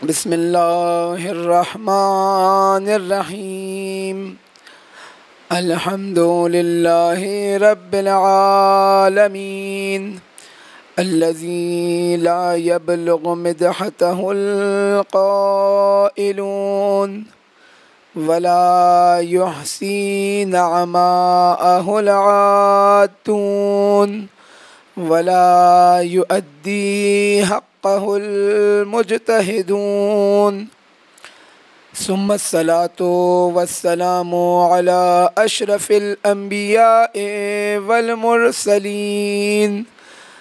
بسم اللہ الرحمن الرحیم الحمد للہ رب العالمین الذی لا يبلغ مدحته القائلون ولا يحصي نعماءه العادون ولا يؤدي حقه المجتهدون ثم الصلاة والسلام على أشرف الأنبياء والمرسلين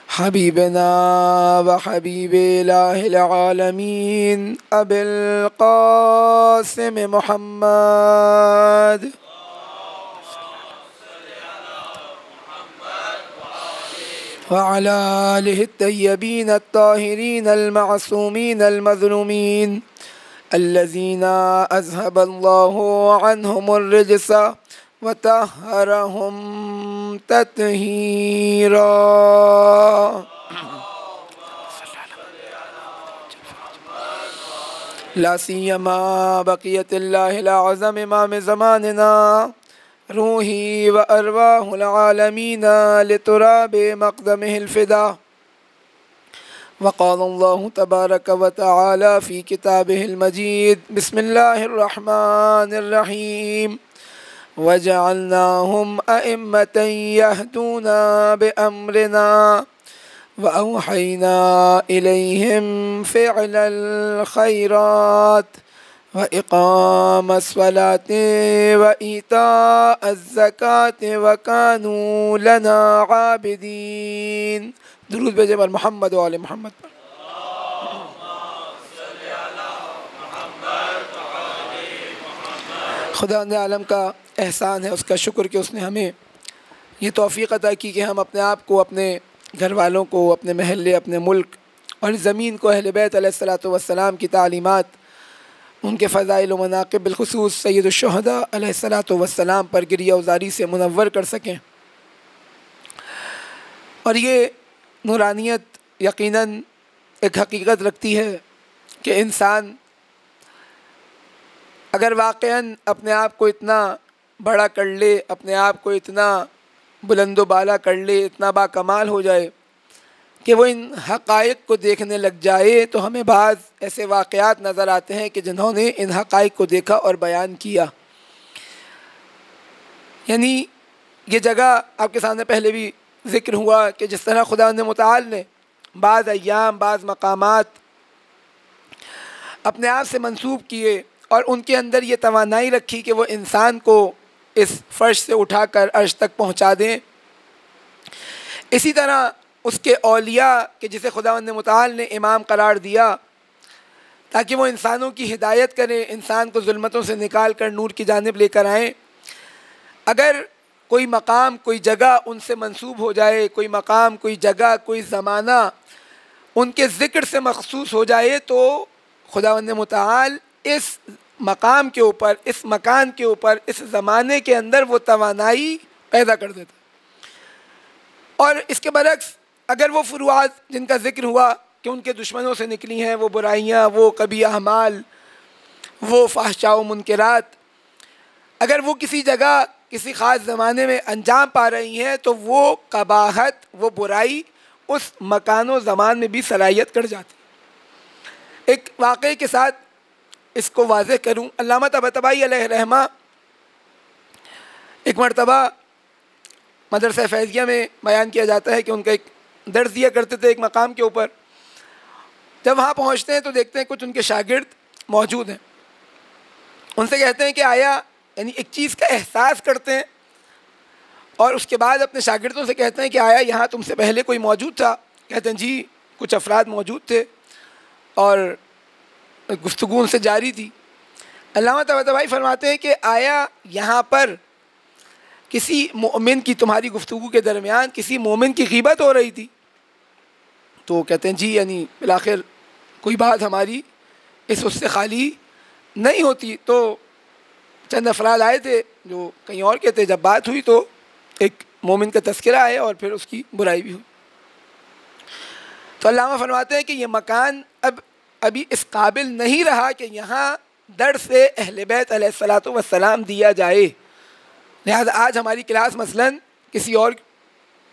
حبيبنا وحبيب إله العالمين أبي القاسم محمد وعلى آله الطيبين الطاهرين المعصومين المظلومين الذين أذهب الله عنهم الرجس وطهرهم تطهيرا لا سيما بقية الله الأعظم إمام زماننا روحي وأرواح العالمين لتراب مقدمه الفدا. وقال الله تبارك وتعالى في كتابه المجيد بسم الله الرحمن الرحيم وجعلناهم أئمة يهدون بأمرنا وأوحينا إليهم فعل الخيرات وإقام الصلاة وإيتاء الزكاة وكانوا لنا عابدين. درود بھیجے بر محمد و آل محمد پر. خدا نے عالم کا احسان ہے، اس کا شکر کہ اس نے ہمیں یہ توفیق عطا کی کہ ہم اپنے آپ کو، اپنے گھر والوں کو، اپنے محلے، اپنے ملک اور زمین کو اہل بیت علیہ الصلاۃ والسلام کی تعلیمات، ان کے فضائل و مناقب، بالخصوص سید الشہداء علیہ الصلاۃ والسلام پر گریہ وزاری سے منور کر سکیں. اور یہ نورانیت یقیناً ایک حقیقت رکھتی ہے کہ انسان اگر واقعاً اپنے آپ کو اتنا بڑا کر لے، اپنے آپ کو اتنا بلند و بالا کر لے، اتنا با کمال ہو جائے کہ وہ ان حقائق کو دیکھنے لگ جائے، تو ہمیں بعض ایسے واقعات نظر آتے ہیں کہ جنہوں نے ان حقائق کو دیکھا اور بیان کیا. یعنی یہ جگہ آپ کے سامنے پہلے بھی ذکر ہوا کہ جس طرح خدا متعال نے بعض ایام، بعض مقامات اپنے آپ سے منسوب کیے اور ان کے اندر یہ توانائی رکھی کہ وہ انسان کو اس فرش سے اٹھا کر عرش تک پہنچا دیں. اسی طرح اس کے اولیاء کہ جسے خدا متعال نے امام قرار دیا تاکہ وہ انسانوں کی ہدایت کریں، انسان کو ظلمتوں سے نکال کر نور کی جانب لے کر آئیں. اگر کوئی مقام، کوئی جگہ ان سے منسوب ہو جائے، کوئی مقام، کوئی جگہ، کوئی زمانہ ان کے ذکر سے مخصوص ہو جائے، تو خداوند متعال اس مقام کے اوپر، اس مکان کے اوپر، اس زمانے کے اندر وہ توانائی پیدا کر دیتا. اور اس کے برعکس اگر وہ فروعات جن کا ذکر ہوا کہ ان کے دشمنوں سے نکلی ہیں وہ برائیاں، وہ قبیح اعمال، وہ فحشاء و منکرات، اگر وہ کسی جگہ، کسی خاص زمانے میں انجام پا رہی ہیں، تو وہ قباحت، وہ برائی اس مکان و زمان میں بھی صلاحیت کر جاتی. ایک واقعے کے ساتھ اس کو واضح کروں. علامہ طباطبائی علیہ رحمہ ایک مرتبہ مدرسہ فیضیہ میں بیان کیا جاتا ہے کہ ان کا ایک درس دیا کرتے تھے ایک مقام کے اوپر. جب وہاں پہنچتے ہیں تو دیکھتے ہیں کچھ ان کے شاگرد موجود ہیں. ان سے کہتے ہیں کہ آیا، یعنی ایک چیز کا احساس کرتے ہیں اور اس کے بعد اپنے شاگردوں سے کہتے ہیں کہ آیا یہاں تم سے پہلے کوئی موجود تھا؟ کہتے ہیں جی کچھ افراد موجود تھے اور گفتگو ان سے جاری تھی. علامہ طباطبائی فرماتے ہیں کہ آیا یہاں پر کسی مومن کی، تمہاری گفتگو کے درمیان کسی مومن کی غیبت ہو رہی تھی؟ تو وہ کہتے ہیں جی، یعنی بالآخر کوئی بات ہماری اس سے خالی نہیں ہوتی. تو چند افراد آئے تھے جو کہیں اور کے تھے. جب بات ہوئی تو ایک مومن کا تذکرہ ہے اور پھر اس کی برائی بھی ہوئی. تو علامہ فرماتے ہیں کہ یہ مکان اب ابھی اس قابل نہیں رہا کہ یہاں درس اہل بیت علیہ الصلاۃ والسلام دیا جائے، لہذا آج ہماری کلاس مثلاً کسی اور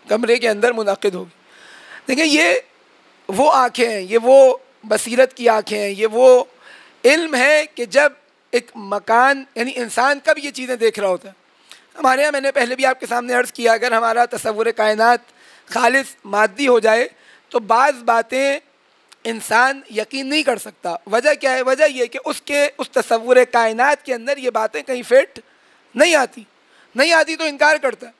کمرے کے اندر منعقد ہوگی۔ دیکھیں یہ وہ آنکھیں ہیں، یہ وہ بصیرت کی آنکھیں ہیں، یہ وہ علم ہے کہ جب ایک مکان یعنی انسان کب یہ چیزیں دیکھ رہا ہوتا ہے۔ ہمارے یہاں میں نے پہلے بھی آپ کے سامنے عرض کیا، اگر ہمارا تصور کائنات خالص مادی ہو جائے تو بعض باتیں انسان یقین نہیں کر سکتا۔ وجہ کیا ہے؟ وجہ یہ کہ اس تصور کائنات کے اندر یہ باتیں کہیں فٹ نہیں آتی تو انکار کرتا ہے۔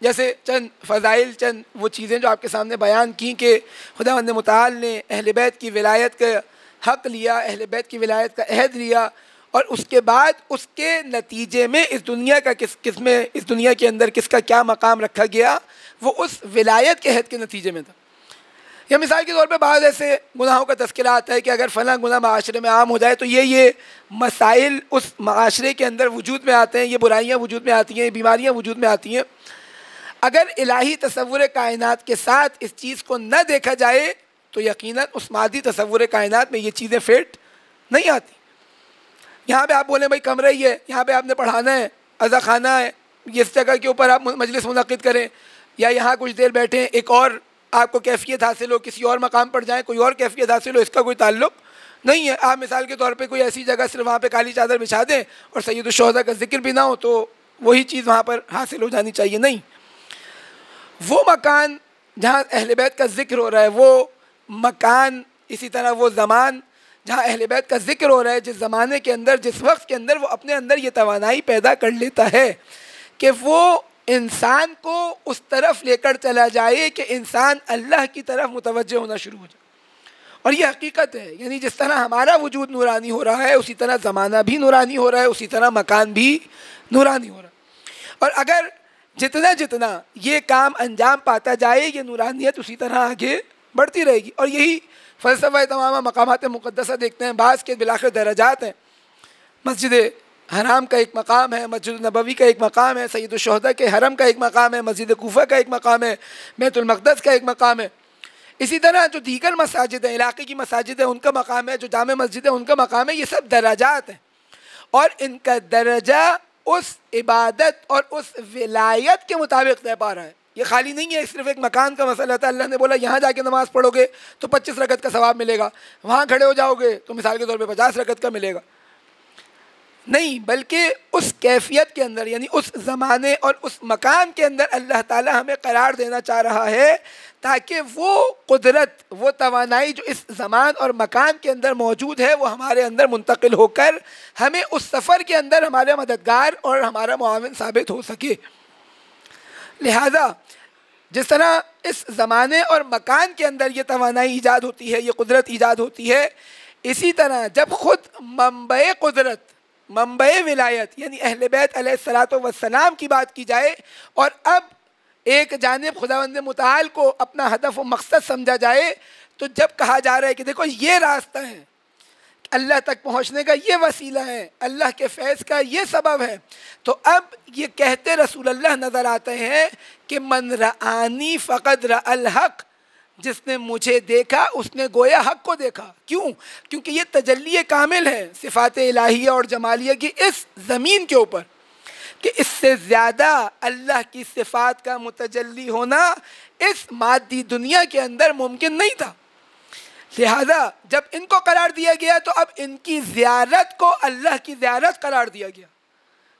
جیسے چند فضائل، چند وہ چیزیں جو آپ کے سامنے بیان کی کہ خداوند متعال نے اہل بیت کی ولایت کا حق لیا، اہل بیت کی ولایت کا عہد لیا، اور اس کے بعد اس کے نتیجے میں اس دنیا کا اس دنیا کے اندر کس کا کیا مقام رکھا گیا، وہ اس ولایت کے عہد کے نتیجے میں تھا۔ یا مثال کے طور پہ بعض ایسے گناہوں کا تذکرہ آتا ہے کہ اگر فلاں گناہ معاشرے میں عام ہو جائے تو یہ مسائل اس معاشرے کے اندر وجود میں آتے ہیں، یہ برائیاں وجود میں آتی ہیں، یہ بیماریاں وجود میں آتی ہیں۔ اگر الہی تصور کائنات کے ساتھ اس چیز کو نہ دیکھا جائے تو یقیناً اس مادی تصور کائنات میں یہ چیزیں فٹ نہیں آتی۔ یہاں پہ آپ بولیں بھائی کمرہ ہی ہے، یہاں پہ آپ نے پڑھانا ہے، عزا خانہ ہے، اس جگہ کے اوپر آپ مجلس منعقد کریں، یا یہاں کچھ دیر بیٹھیں، ایک اور آپ کو کیفیت حاصل ہو، کسی اور مقام پر جائیں کوئی اور کیفیت حاصل ہو، اس کا کوئی تعلق نہیں ہے۔ آپ مثال کے طور پہ کوئی ایسی جگہ صرف وہاں پہ کالی چادر بچھا دیں اور سید الشہداء کا ذکر بھی نہ ہو تو وہی چیز وہاں پر حاصل ہو جانی چاہیے، نہیں۔ وہ مکان جہاں اہل بیت کا ذکر ہو رہا ہے، وہ مکان، اسی طرح وہ زمان جہاں اہل بیت کا ذکر ہو رہا ہے، جس زمانے کے اندر، جس وقت کے اندر وہ اپنے اندر یہ توانائی پیدا کر لیتا ہے کہ وہ انسان کو اس طرف لے کر چلا جائے کہ انسان اللہ کی طرف متوجہ ہونا شروع ہو جائے۔ اور یہ حقیقت ہے، یعنی جس طرح ہمارا وجود نورانی ہو رہا ہے اسی طرح زمانہ بھی نورانی ہو رہا ہے، اسی طرح مکان بھی نورانی ہو رہا ہے۔ اور اگر جتنا یہ کام انجام پاتا جائے، یہ نورانیت اسی طرح آگے بڑھتی رہے گی۔ اور یہی فلسفہ تمام مقامات مقدسہ دیکھتے ہیں، بعض کے بالآخر درجات ہیں۔ مسجد حرام کا ایک مقام ہے، مسجد نبوی کا ایک مقام ہے، سید الشہداء کے حرم کا ایک مقام ہے، مسجد کوفہ کا ایک مقام ہے، بیت المقدس کا ایک مقام ہے۔ اسی طرح جو دیگر مساجد ہیں، علاقے کی مساجد ہیں، ان کا مقام ہے، جو جامع مسجد ہے ان کا مقام ہے۔ یہ سب درجات ہیں، اور ان کا درجہ اس عبادت اور اس ولایت کے مطابق طے پا رہا ہے۔ یہ خالی نہیں ہے صرف ایک مکان کا مسئلہ تھا، اللہ نے بولا یہاں جا کے نماز پڑھو گے تو 25 رکعت کا ثواب ملے گا، وہاں کھڑے ہو جاؤ گے تو مثال کے طور پہ 50 رکعت کا ملے گا، نہیں، بلکہ اس کیفیت کے اندر، یعنی اس زمانے اور اس مکان کے اندر اللہ تعالی ہمیں قرار دینا چاہ رہا ہے تاکہ وہ قدرت، وہ توانائی جو اس زمان اور مکان کے اندر موجود ہے وہ ہمارے اندر منتقل ہو کر ہمیں اس سفر کے اندر ہمارا مددگار اور ہمارا معاون ثابت ہو سکے۔ لہذا جس طرح اس زمانے اور مکان کے اندر یہ توانائی ایجاد ہوتی ہے، یہ قدرت ایجاد ہوتی ہے، اسی طرح جب خود منبع قدرت، منبع ولایت یعنی اہل بیت علیہ الصلاۃ والسلام کی بات کی جائے، اور اب ایک جانب خداوند متعال کو اپنا ہدف و مقصد سمجھا جائے، تو جب کہا جا رہا ہے کہ دیکھو یہ راستہ ہے، اللہ تک پہنچنے کا یہ وسیلہ ہے، اللہ کے فیض کا یہ سبب ہے، تو اب یہ کہتے رسول اللہ نظر آتے ہیں کہ من رآنی فقد رأى الحق، جس نے مجھے دیکھا اس نے گویا حق کو دیکھا۔ کیوں؟ کیونکہ یہ تجلی کامل ہے صفات الہیہ اور جمالیہ کی اس زمین کے اوپر، کہ اس سے زیادہ اللہ کی صفات کا متجلی ہونا اس مادی دنیا کے اندر ممکن نہیں تھا۔ لہذا جب ان کو قرار دیا گیا تو اب ان کی زیارت کو اللہ کی زیارت قرار دیا گیا۔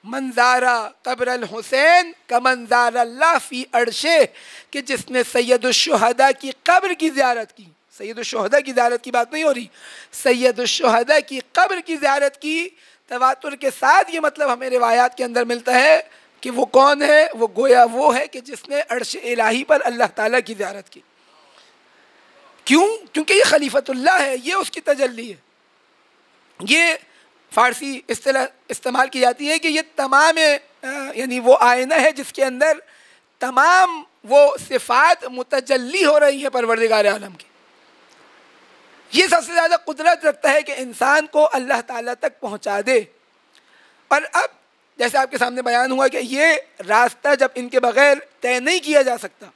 من زارا قبر الحسین کمن زار اللہ فی عرشہ، کہ جس نے سید الشہداء کی قبر کی زیارت کی، سید الشہداء کی زیارت کی بات نہیں ہو رہی، سید الشہداء کی قبر کی زیارت کی، تواتر کے ساتھ یہ مطلب ہمیں روایات کے اندر ملتا ہے کہ وہ کون ہے؟ وہ گویا وہ ہے کہ جس نے عرش الہی پر اللہ تعالیٰ کی زیارت کی۔ کیوں؟ کیونکہ یہ خلیفۃ اللہ ہے، یہ اس کی تجلی ہے۔ یہ فارسی اصطلاح استعمال کی جاتی ہے کہ یہ تمام یعنی وہ آئینہ ہے جس کے اندر تمام وہ صفات متجلی ہو رہی ہیں پروردگار عالم کی۔ یہ سب سے زیادہ قدرت رکھتا ہے کہ انسان کو اللہ تعالیٰ تک پہنچا دے۔ اور اب جیسے آپ کے سامنے بیان ہوا کہ یہ راستہ جب ان کے بغیر طے نہیں کیا جا سکتا،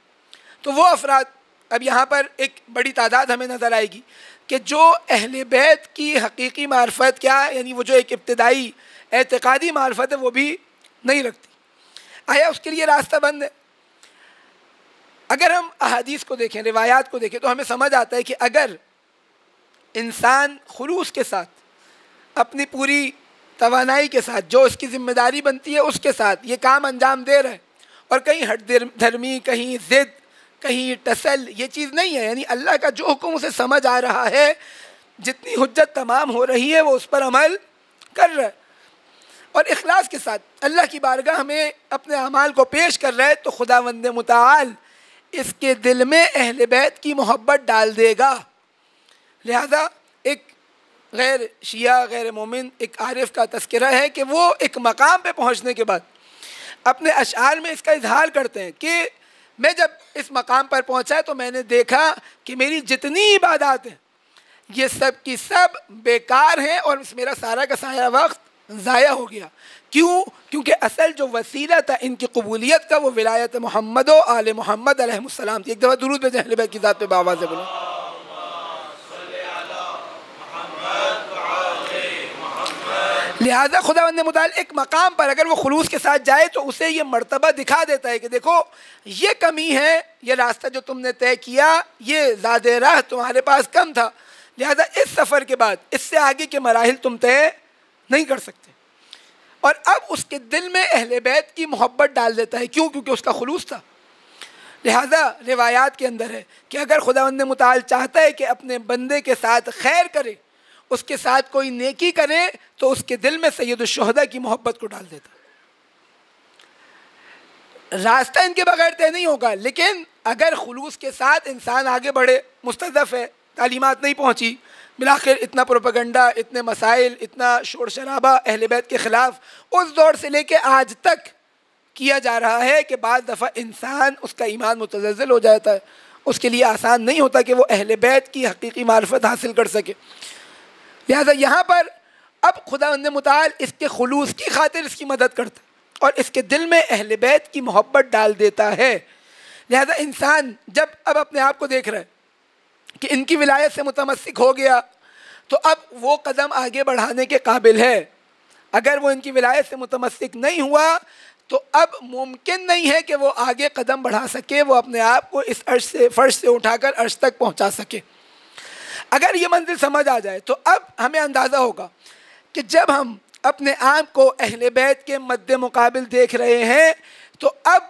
تو وہ افراد، اب یہاں پر ایک بڑی تعداد ہمیں نظر آئے گی کہ جو اہل بیت کی حقیقی معرفت کیا یعنی وہ جو ایک ابتدائی اعتقادی معرفت ہے وہ بھی نہیں رکھتی. آیا اس کے لیے راستہ بند ہے؟ اگر ہم احادیث کو دیکھیں، روایات کو دیکھیں، تو ہمیں سمجھ آتا ہے کہ اگر انسان خلوص کے ساتھ اپنی پوری توانائی کے ساتھ جو اس کی ذمہ داری بنتی ہے اس کے ساتھ یہ کام انجام دے رہا ہے، اور کہیں ہٹ دھرمی، کہیں ضد، کہیں ٹسل، یہ چیز نہیں ہے، یعنی اللہ کا جو حکم اسے سمجھ آ رہا ہے، جتنی حجت تمام ہو رہی ہے وہ اس پر عمل کر رہا ہے، اور اخلاص کے ساتھ اللہ کی بارگاہ میں اپنے اعمال کو پیش کر رہا ہے، تو خداوند متعال اس کے دل میں اہل بیت کی محبت ڈال دے گا. لہذا ایک غیر شیعہ، غیر مومن، ایک عارف کا تذکرہ ہے کہ وہ ایک مقام پہ پہنچنے کے بعد اپنے اشعار میں اس کا اظہار کرتے ہیں کہ میں جب اس مقام پر پہنچا تو میں نے دیکھا کہ میری جتنی عبادات ہیں یہ سب کی سب بیکار ہیں، اور میرا سارا کا سارا وقت ضائع ہو گیا. کیوں؟ کیونکہ اصل جو وسیلہ تھا ان کی قبولیت کا وہ ولایت محمد و آل محمد علیہ السلام تھی. ایک دفعہ درود بھیجیں اہل بیت کی ذات پہ باواز سے بولیں. لہذا خداوند متعال ایک مقام پر اگر وہ خلوص کے ساتھ جائے تو اسے یہ مرتبہ دکھا دیتا ہے کہ دیکھو یہ کمی ہے، یہ راستہ جو تم نے طے کیا یہ زاد راہ تمہارے پاس کم تھا، لہذا اس سفر کے بعد اس سے آگے کے مراحل تم طے نہیں کر سکتے. اور اب اس کے دل میں اہل بیت کی محبت ڈال دیتا ہے. کیوں؟ کیونکہ اس کا خلوص تھا. لہذا روایات کے اندر ہے کہ اگر خداوند متعال چاہتا ہے کہ اپنے بندے کے ساتھ خیر کرے، اس کے ساتھ کوئی نیکی کرے، تو اس کے دل میں سید الشہداء کی محبت کو ڈال دیتا. راستہ ان کے بغیر طے نہیں ہوگا، لیکن اگر خلوص کے ساتھ انسان آگے بڑھے، مستضعف ہے، تعلیمات نہیں پہنچی، بالآخر اتنا پروپیگنڈا، اتنے مسائل، اتنا شور شرابہ اہل بیت کے خلاف اس دور سے لے کے آج تک کیا جا رہا ہے کہ بعض دفعہ انسان اس کا ایمان متزلزل ہو جاتا ہے، اس کے لیے آسان نہیں ہوتا کہ وہ اہل بیت کی حقیقی معرفت حاصل کر سکے. لہذا یہاں پر اب خداوند متعال اس کے خلوص کی خاطر اس کی مدد کرتا ہے اور اس کے دل میں اہل بیت کی محبت ڈال دیتا ہے. لہذا انسان جب اب اپنے آپ کو دیکھ رہا ہے کہ ان کی ولایت سے متمسک ہو گیا تو اب وہ قدم آگے بڑھانے کے قابل ہے. اگر وہ ان کی ولایت سے متمسک نہیں ہوا تو اب ممکن نہیں ہے کہ وہ آگے قدم بڑھا سکے، وہ اپنے آپ کو اس عرش سے، فرش سے اٹھا کر عرش تک پہنچا سکے. اگر یہ منزل سمجھ آ جائے تو اب ہمیں اندازہ ہوگا کہ جب ہم اپنے آپ کو اہل بیت کے مد مقابل دیکھ رہے ہیں تو اب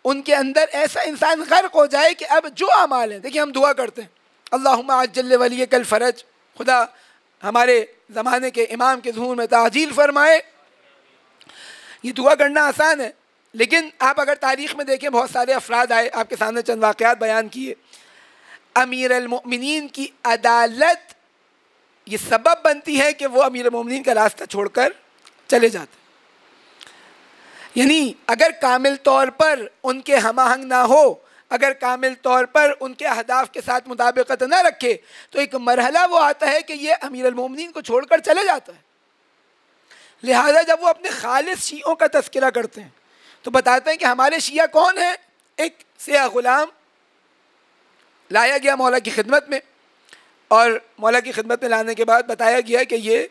ان کے اندر ایسا انسان غرق ہو جائے کہ اب جو اعمال ہیں، دیکھیں ہم دعا کرتے ہیں اللہم عجل ولیک الفرج، خدا ہمارے زمانے کے امام کے ظہور میں تعجیل فرمائے. یہ دعا کرنا آسان ہے، لیکن آپ اگر تاریخ میں دیکھیں بہت سارے افراد آئے، آپ کے سامنے چند واقعات بیان کیے. امیر المؤمنین کی عدالت یہ سبب بنتی ہے کہ وہ امیر المؤمنین کا راستہ چھوڑ کر چلے جاتے. یعنی اگر کامل طور پر ان کے ہم آہنگ نہ ہو، اگر کامل طور پر ان کے اہداف کے ساتھ مطابقت نہ رکھے تو ایک مرحلہ وہ آتا ہے کہ یہ امیر المؤمنین کو چھوڑ کر چلے جاتا ہے. لہذا جب وہ اپنے خالص شیعوں کا تذکرہ کرتے ہیں تو بتاتے ہیں کہ ہمارے شیعہ کون ہیں. ایک سیاہ غلام لایا گیا مولا کی خدمت میں، اور مولا کی خدمت میں لانے کے بعد بتایا گیا کہ یہ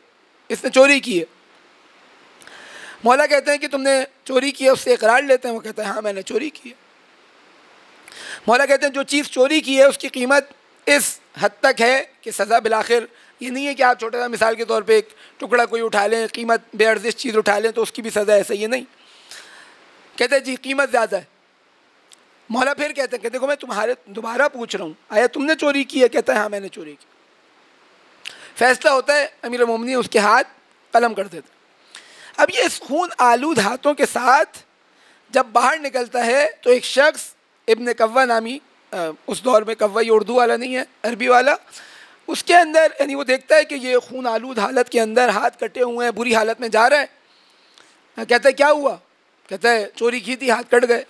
اس نے چوری کی ہے. مولا کہتے ہیں کہ تم نے چوری کی ہے، اس سے اقرار لیتے ہیں. وہ کہتا ہے ہاں میں نے چوری کی ہے. مولا کہتے ہیں جو چیز چوری کی ہے اس کی قیمت اس حد تک ہے کہ سزا بالآخر یہ نہیں ہے کہ آپ چھوٹا سا مثال کے طور پہ ایک ٹکڑا کوئی اٹھا لیں، قیمت بے ارزش چیز اٹھا لیں تو اس کی بھی سزا ایسا یہ نہیں. کہتے ہیں جی قیمت زیادہ ہے. مولا پھر کہتے ہیں کہ دیکھو میں تمہارے دوبارہ پوچھ رہا ہوں آیا تم نے چوری کی ہے؟ کہتا ہے ہاں میں نے چوری کی. فیصلہ ہوتا ہے، امیر المومنین اس کے ہاتھ قلم کر دیتے. اب یہ اس خون آلود ہاتھوں کے ساتھ جب باہر نکلتا ہے تو ایک شخص ابن کوا نامی، اس دور میں کوا یہ اردو والا نہیں ہے عربی والا، اس کے اندر یعنی وہ دیکھتا ہے کہ یہ خون آلود حالت کے اندر ہاتھ کٹے ہوئے ہیں، بری حالت میں جا رہا ہے. کہتا ہے کیا ہوا؟ کہتا ہے چوری کی تھی، ہاتھ کٹ گئے.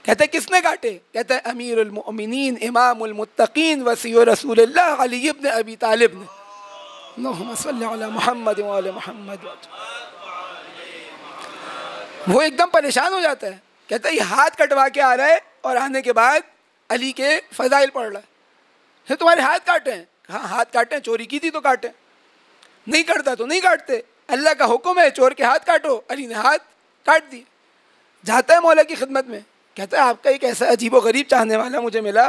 کہتا ہے کس نے کاٹے؟ کہتا ہے امیر المؤمنین امام المتقین وصی رسول اللہ علی ابن ابی طالب نے. اللہم صلی علی محمد وعلی محمد. وہ ایک دم پریشان ہو جاتا ہے. کہتا ہے یہ ہاتھ کٹوا کے آ رہا ہے اور آنے کے بعد علی کے فضائل پڑھ رہا ہے. تمہارے ہاتھ کاٹے ہیں؟ ہاں ہاتھ کاٹیں، چوری کی تھی تو کاٹیں، نہیں کرتا تو نہیں کاٹتے، اللہ کا حکم ہے چور کے ہاتھ کاٹو، علی نے ہاتھ کاٹ دیے. جاتا ہے مولا کی خدمت میں، کہتا ہے آپ کا ایک ایسا عجیب و غریب چاہنے والا مجھے ملا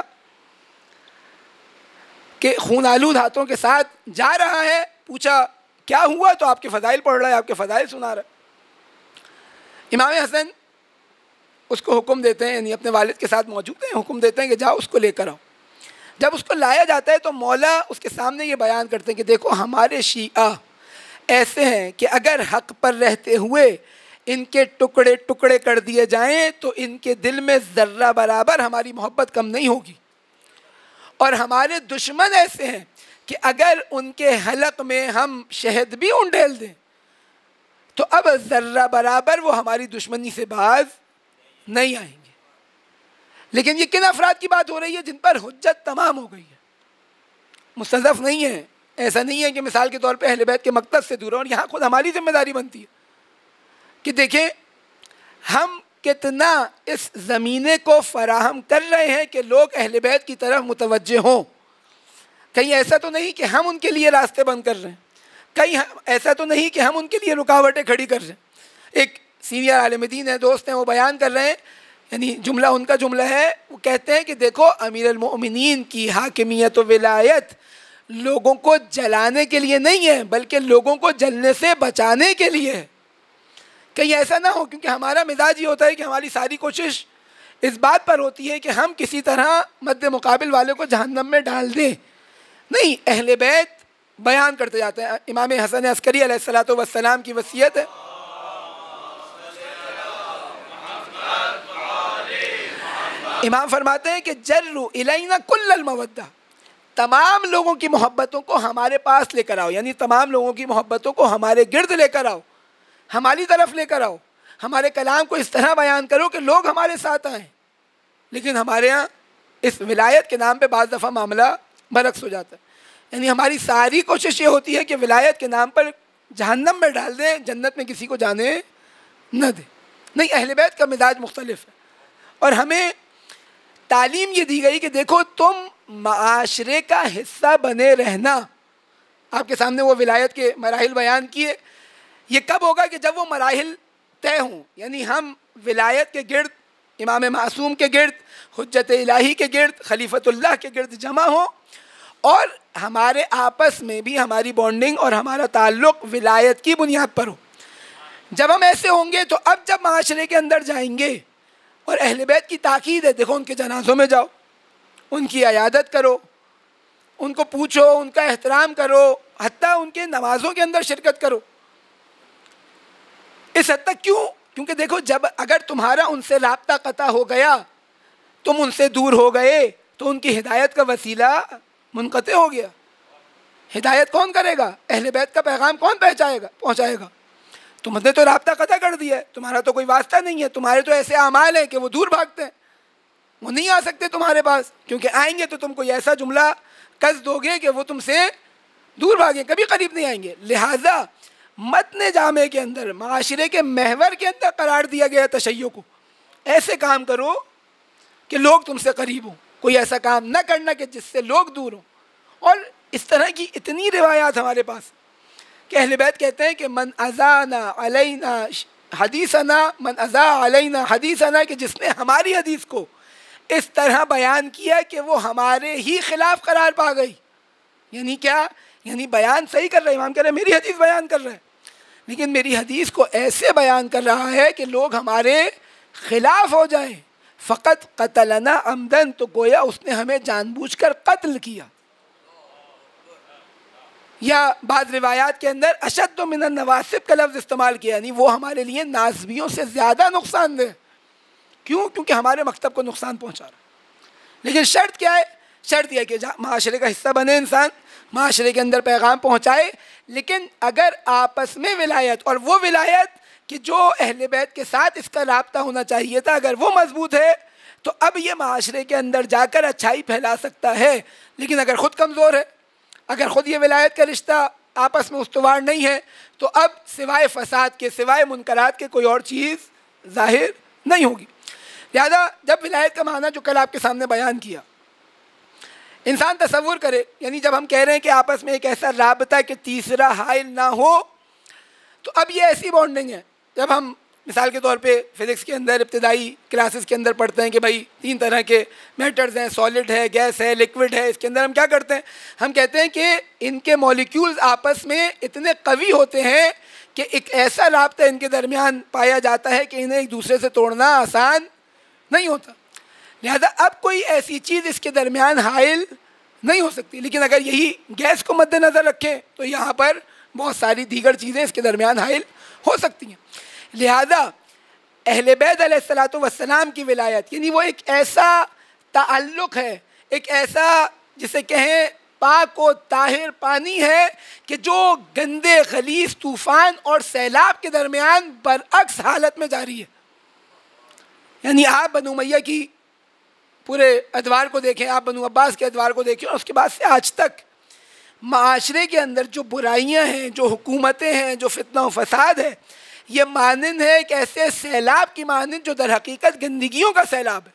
کہ خون آلود ہاتھوں کے ساتھ جا رہا ہے. پوچھا کیا ہوا؟ تو آپ کے فضائل پڑھ رہا ہے، آپ کے فضائل سنا رہا ہے. امام حسن اس کو حکم دیتے ہیں، یعنی اپنے والد کے ساتھ موجود ہیں، حکم دیتے ہیں کہ جاؤ اس کو لے کر آؤ. جب اس کو لایا جاتا ہے تو مولا اس کے سامنے یہ بیان کرتے ہیں کہ دیکھو ہمارے شیعہ ایسے ہیں کہ اگر حق پر رہتے ہوئے ان کے ٹکڑے ٹکڑے کر دیے جائیں تو ان کے دل میں ذرہ برابر ہماری محبت کم نہیں ہوگی، اور ہمارے دشمن ایسے ہیں کہ اگر ان کے حلق میں ہم شہد بھی انڈیل دیں تو اب ذرہ برابر وہ ہماری دشمنی سے باز نہیں آئیں گے. لیکن یہ کن افراد کی بات ہو رہی ہے؟ جن پر حجت تمام ہو گئی ہے، مستضعف نہیں ہے. ایسا نہیں ہے کہ مثال کے طور پہ اہل بیت کے مقصد سے دور ہوں. اور یہاں خود ہماری ذمہ داری بنتی ہے کہ دیکھیں ہم کتنا اس زمینے کو فراہم کر رہے ہیں کہ لوگ اہل بیت کی طرف متوجہ ہوں. کہیں ایسا تو نہیں کہ ہم ان کے لیے راستے بند کر رہے ہیں، کہیں ایسا تو نہیں کہ ہم ان کے لیے رکاوٹیں کھڑی کر رہے ہیں. ایک سینئر عالم دین ہے، دوست ہیں، وہ بیان کر رہے ہیں، یعنی جملہ ان کا جملہ ہے، وہ کہتے ہیں کہ دیکھو امیر المؤمنین کی حاکمیت و ولایت لوگوں کو جلانے کے لیے نہیں ہے بلکہ لوگوں کو جلنے سے بچانے کے لیے ہے. کہیں ایسا نہ ہو، کیونکہ ہمارا مزاج یہ ہوتا ہے کہ ہماری ساری کوشش اس بات پر ہوتی ہے کہ ہم کسی طرح مد مقابل والے کو جہنم میں ڈال دیں. نہیں، اہل بیت بیان کرتے جاتے ہیں. امام حسن عسکری علیہ الصلوۃ والسلام کی وصیت ہے، امام فرماتے ہیں کہ جروا الینا کل المودہ، تمام لوگوں کی محبتوں کو ہمارے پاس لے کر آؤ، یعنی تمام لوگوں کی محبتوں کو ہمارے گرد لے کر آؤ، ہماری طرف لے کر آؤ. ہمارے کلام کو اس طرح بیان کرو کہ لوگ ہمارے ساتھ آئیں. لیکن ہمارے ہاں اس ولایت کے نام پہ بعض دفعہ معاملہ برعکس ہو جاتا ہے. یعنی ہماری ساری کوشش یہ ہوتی ہے کہ ولایت کے نام پر جہنم میں ڈال دیں، جنت میں کسی کو جانے نہ دیں. نہیں، اہل بیت کا مزاج مختلف ہے، اور ہمیں تعلیم یہ دی گئی کہ دیکھو تم معاشرے کا حصہ بنے رہنا. آپ کے سامنے وہ ولایت کے مراحل بیان کیے. یہ کب ہوگا؟ کہ جب وہ مراحل طے ہوں، یعنی ہم ولایت کے گرد، امام معصوم کے گرد، حجت الہی کے گرد، خلیفۃ اللہ کے گرد جمع ہوں، اور ہمارے آپس میں بھی ہماری بانڈنگ اور ہمارا تعلق ولایت کی بنیاد پر ہو. جب ہم ایسے ہوں گے تو اب جب معاشرے کے اندر جائیں گے، اور اہل بیت کی تاکید ہے، دیکھو ان کے جنازوں میں جاؤ، ان کی عیادت کرو، ان کو پوچھو، ان کا احترام کرو، حتیٰ ان کے نمازوں کے اندر شرکت کرو. اس حد تک کیوں؟ کیونکہ دیکھو جب اگر تمہارا ان سے رابطہ قطع ہو گیا، تم ان سے دور ہو گئے، تو ان کی ہدایت کا وسیلہ منقطع ہو گیا. ہدایت کون کرے گا؟ اہل بیت کا پیغام کون پہنچائے گا؟ تم نے تو رابطہ قطع کر دیا ہے، تمہارا تو کوئی واسطہ نہیں ہے، تمہارے تو ایسے اعمال ہیں کہ وہ دور بھاگتے ہیں، وہ نہیں آ سکتے تمہارے پاس، کیونکہ آئیں گے تو تم کوئی ایسا جملہ کس دو گے کہ وہ تم سے دور بھاگیں، کبھی قریب نہیں آئیں گے. لہٰذا متن جامع کے اندر، معاشرے کے محور کے اندر قرار دیا گیا تشیع کو. ایسے کام کرو کہ لوگ تم سے قریب ہوں، کوئی ایسا کام نہ کرنا کہ جس سے لوگ دور ہوں. اور اس طرح کی اتنی روایات ہمارے پاس کہ اہل بیت کہتے ہیں کہ من اذانا علینا حدیثنا، من اذا علینا حدیثنا، کہ جس نے ہماری حدیث کو اس طرح بیان کیا کہ وہ ہمارے ہی خلاف قرار پا گئی. یعنی کیا؟ یعنی بیان صحیح کر رہے، امام کہہ رہے ہیں میری حدیث بیان کر رہے ہیں، لیکن میری حدیث کو ایسے بیان کر رہا ہے کہ لوگ ہمارے خلاف ہو جائیں. فقط قتلنا عمدن، تو گویا اس نے ہمیں جان بوجھ کر قتل کیا. یا بعض روایات کے اندر اشد من النواسب کا لفظ استعمال کیا، یعنی وہ ہمارے لیے ناصبیوں سے زیادہ نقصان دہ. کیوں؟ کیونکہ ہمارے مکتب کو نقصان پہنچا رہا. لیکن شرط کیا ہے؟ شرط یہ کہ معاشرے کا حصہ بنے انسان، معاشرے کے اندر پیغام پہنچائے، لیکن اگر آپس میں ولایت، اور وہ ولایت کہ جو اہل بیت کے ساتھ اس کا رابطہ ہونا چاہیے تھا، اگر وہ مضبوط ہے تو اب یہ معاشرے کے اندر جا کر اچھائی پھیلا سکتا ہے. لیکن اگر خود کمزور ہے، اگر خود یہ ولایت کا رشتہ آپس میں استوار نہیں ہے، تو اب سوائے فساد کے، سوائے منکرات کے کوئی اور چیز ظاہر نہیں ہوگی. لہذا جب ولایت کا معنی جو کل آپ کے سامنے بیان کیا، انسان تصور کرے، یعنی جب ہم کہہ رہے ہیں کہ آپس میں ایک ایسا رابطہ کہ تیسرا حائل نہ ہو، تو اب یہ ایسی بانڈنگ ہے. جب ہم مثال کے طور پہ فزکس کے اندر ابتدائی کلاسز کے اندر پڑھتے ہیں کہ بھائی 3 طرح کے میٹرز ہیں، سالڈ ہے، گیس ہے، لیکوڈ ہے. اس کے اندر ہم کیا کرتے ہیں؟ ہم کہتے ہیں کہ ان کے مالیکیولز آپس میں اتنے قوی ہوتے ہیں کہ ایک ایسا رابطہ ان کے درمیان پایا جاتا ہے کہ انہیں ایک دوسرے سے توڑنا آسان نہیں ہوتا. لہذا اب کوئی ایسی چیز اس کے درمیان حائل نہیں ہو سکتی. لیکن اگر یہی گیس کو مد نظر رکھیں تو یہاں پر بہت ساری دیگر چیزیں اس کے درمیان حائل ہو سکتی ہیں. لہذا اہل بیت علیہ الصلاۃ والسلام کی ولایت یعنی وہ ایک ایسا تعلق ہے، ایک ایسا جسے کہیں پاک و طاہر پانی ہے کہ جو گندے غلیظ طوفان اور سیلاب کے درمیان برعکس حالت میں جاری ہے. یعنی آپ بنو امیہ کی پورے ادوار کو دیکھیں، آپ بنو عباس کے ادوار کو دیکھیں، اور اس کے بعد سے آج تک معاشرے کے اندر جو برائیاں ہیں، جو حکومتیں ہیں، جو فتنہ و فساد ہے، یہ مانند ہے ایک ایسے سیلاب کی مانند جو در حقیقت گندگیوں کا سیلاب ہے.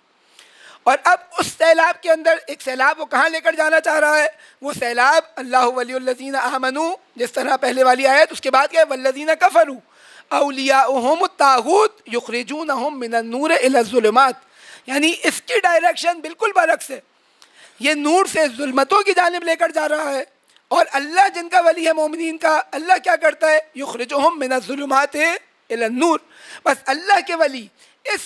اور اب اس سیلاب کے اندر ایک سیلاب وہ کہاں لے کر جانا چاہ رہا ہے؟ وہ سیلاب اللہ ولی الذین آمنوا، جس طرح پہلے والی آیت، اس کے بعد کیا ہے؟ والذین کفروا اولیاؤہم الطاغوت یخرجونہم من النور الی الظلمات. یعنی اس کی ڈائریکشن بالکل برعکس ہے. یہ نور سے ظلمتوں کی جانب لے کر جا رہا ہے، اور اللہ جن کا ولی ہے مومنین کا، اللہ کیا کرتا ہے؟ یخرجہم من الظلمات الی النور. بس اللہ کے ولی اس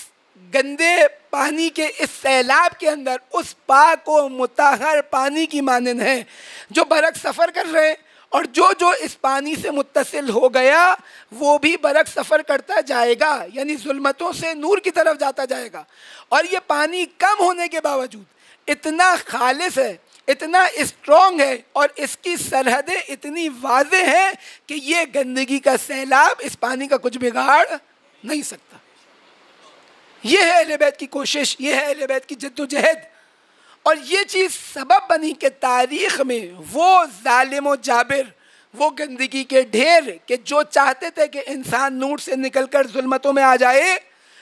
گندے پانی کے اس سیلاب کے اندر اس پاک و مطہر پانی کی مانند ہیں جو برعکس سفر کر رہے ہیں، اور جو اس پانی سے متصل ہو گیا وہ بھی برعکس سفر کرتا جائے گا، یعنی ظلمتوں سے نور کی طرف جاتا جائے گا. اور یہ پانی کم ہونے کے باوجود اتنا خالص ہے، اتنا اسٹرانگ ہے، اور اس کی سرحدیں اتنی واضح ہیں کہ یہ گندگی کا سیلاب اس پانی کا کچھ بگاڑ نہیں سکتا. یہ ہے اہل بیت کی کوشش، یہ ہے اہل بیت کی جد و جہد. اور یہ چیز سبب بنی کہ تاریخ میں وہ ظالم و جابر، وہ گندگی کے ڈھیر کہ جو چاہتے تھے کہ انسان نور سے نکل کر ظلمتوں میں آ جائے،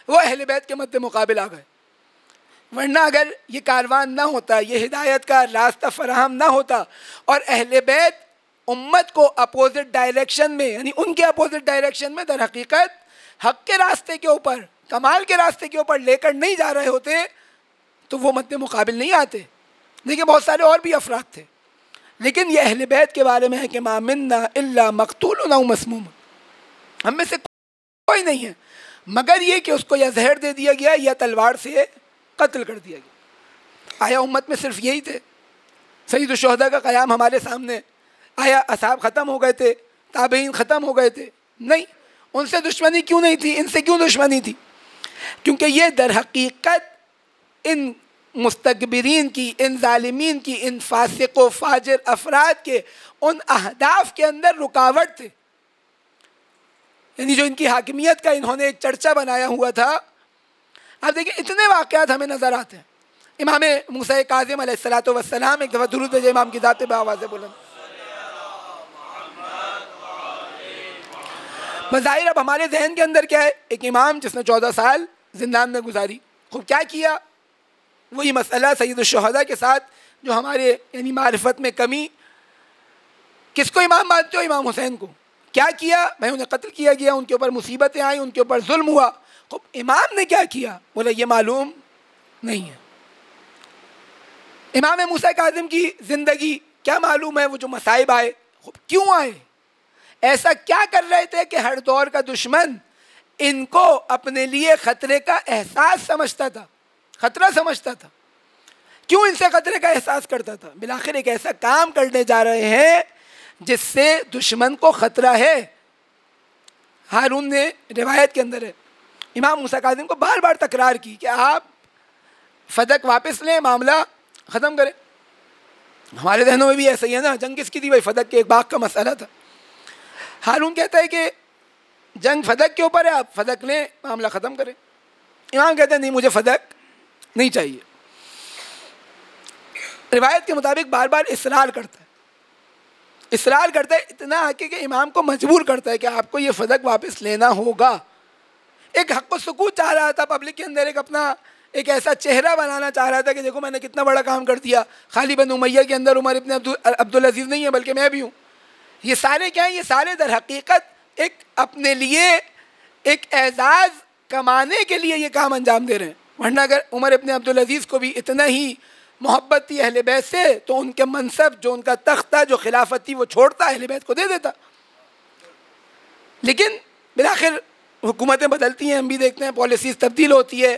وہ اہل بیت کے مد مقابل آ گئے. ورنہ اگر یہ کاروان نہ ہوتا، یہ ہدایت کا راستہ فراہم نہ ہوتا، اور اہل بیت امت کو اپوزٹ ڈائریکشن میں، یعنی ان کے اپوزٹ ڈائریکشن میں در حقیقت حق کے راستے کے اوپر، کمال کے راستے کے اوپر لے کر نہیں جا رہے ہوتے، تو وہ مد مقابل نہیں آتے. دیکھیں بہت سارے اور بھی افراد تھے، لیکن یہ اہل بیت کے بارے میں ہے کہ ما منا الا مقتول او مسموم، ہم میں سے کوئی نہیں ہے مگر یہ کہ اس کو یا زہر دے دیا گیا یا تلوار سے قتل کر دیا گیا. آیا امت میں صرف یہی تھے؟ سید الشہداء کا قیام ہمارے سامنے، آیا اصحاب ختم ہو گئے تھے؟ تابعین ختم ہو گئے تھے؟ نہیں. ان سے دشمنی کیوں نہیں تھی؟ ان سے کیوں دشمنی تھی؟ کیونکہ یہ در حقیقت ان مستکبرین کی، ان ظالمین کی، ان فاسق و فاجر افراد کے ان اہداف کے اندر رکاوٹ تھے. یعنی جو ان کی حاکمیت کا انہوں نے ایک چرچا بنایا ہوا تھا. اب دیکھیں اتنے واقعات ہمیں نظر آتے ہیں. امام موسیٰ کاظم علیہ الصلاۃ والسلام، ایک دفعہ درود بھیجے امام کی ذات پہ آواز بلند. بظاہر اب ہمارے ذہن کے اندر کیا ہے؟ ایک امام جس نے 14 سال زندان میں گزاری. خوب کیا کیا؟ وہی مسئلہ سید الشہداء کے ساتھ جو ہمارے یعنی معرفت میں کمی. کس کو امام مانتے ہو؟ امام حسین کو. کیا کیا؟ بھائی انہیں قتل کیا گیا، ان کے اوپر مصیبتیں آئیں، ان کے اوپر ظلم ہوا. خوب امام نے کیا کیا؟ بولا یہ معلوم نہیں ہے. امام موسیٰ کاظم کی زندگی کیا معلوم ہے؟ وہ جو مصائب آئے، خوب کیوں آئے؟ ایسا کیا کر رہے تھے کہ ہر دور کا دشمن ان کو اپنے لیے خطرے کا احساس سمجھتا تھا، خطرہ سمجھتا تھا؟ کیوں ان سے خطرے کا احساس کرتا تھا؟ بالآخر ایک ایسا کام کرنے جا رہے ہیں جس سے دشمن کو خطرہ ہے. ہارون نے روایت کے اندر ہے امام موسیٰ کاظم کو بار بار تکرار کی کہ آپ فدق واپس لیں، معاملہ ختم کریں. ہمارے ذہنوں میں بھی ایسا ہی ہے نا، جنگ کس کی تھی بھائی؟ فدق کے ایک باغ کا مسئلہ تھا. ہارون کہتا ہے کہ جنگ فدق کے اوپر ہے، آپ فدق لیں، معاملہ ختم کریں. امام کہتے ہیں نہیں، مجھے فدق نہیں چاہیے. روایت کے مطابق بار بار اصرار کرتا ہے اتنا آکے کہ امام کو مجبور کرتا ہے کہ آپ کو یہ فدق واپس لینا ہوگا. ایک حق و سکوت چاہ رہا تھا، پبلک کے اندر ایک اپنا ایک ایسا چہرہ بنانا چاہ رہا تھا کہ دیکھو میں نے کتنا بڑا کام کر دیا، خالی بنو امیہ کے اندر عمر ابن عبدالعزیز نہیں ہے بلکہ میں بھی ہوں. یہ سارے کیا ہیں؟ یہ سارے در حقیقت ایک اپنے لیے ایک اعزاز کمانے کے لیے یہ کام انجام دے رہے ہیں. ورنہ اگر عمر ابن عبدالعزیز کو بھی اتنا ہی محبت تھی اہل بیت سے تو ان کے منصب جو ان کا تخت تھا، جو خلافت تھی، وہ چھوڑتا، اہل بیت کو دے دیتا. لیکن بالآخر حکومتیں بدلتی ہیں، ہم بھی دیکھتے ہیں، پالیسیز تبدیل ہوتی ہے،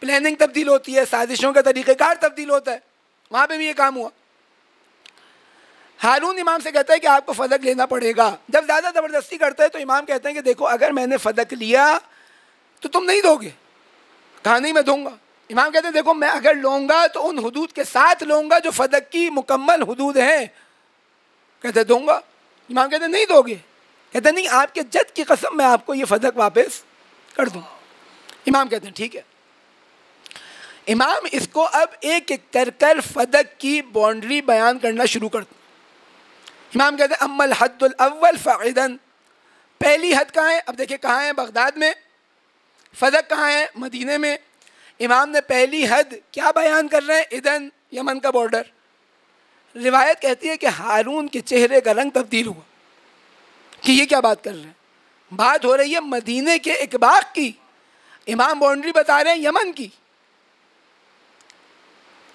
پلاننگ تبدیل ہوتی ہے، سازشوں کا طریقہ کار تبدیل ہوتا ہے. وہاں پہ بھی یہ کام ہوا. ہارون امام سے کہتا ہے کہ آپ کو فدق لینا پڑے گا. جب زیادہ زبردستی کرتا ہے تو امام کہتے ہیں کہ دیکھو اگر میں نے فدق لیا تو تم نہیں دو گے. کہا نہیں میں دوں گا. امام کہتے ہیں دیکھو میں اگر لوں گا تو ان حدود کے ساتھ لوں گا جو فدق کی مکمل حدود ہیں. کہتے دوں گا. امام کہتے ہیں نہیں دو گے. کہتے نہیں آپ کے جد کی قسم میں آپ کو یہ فدق واپس کر دوں. امام کہتے ہیں ٹھیک ہے. امام اس کو اب ایک ایک کر فدق کی باؤنڈری بیان کرنا شروع کرتے. امام کہتے ہیں اما الحد الاول فعدن، پہلی حد کہاں ہے؟ اب دیکھیں کہاں ہے؟ بغداد میں. فدق کہاں ہے؟ مدینے میں. امام نے پہلی حد کیا بیان کر رہے ہیں؟ ادن، یمن کا بارڈر. روایت کہتی ہے کہ ہارون کے چہرے کا رنگ تبدیل ہوا کہ یہ کیا بات کر رہے ہیں. بات ہو رہی ہے مدینے کے ایک باغ کی، امام باؤنڈری بتا رہے ہیں یمن کی.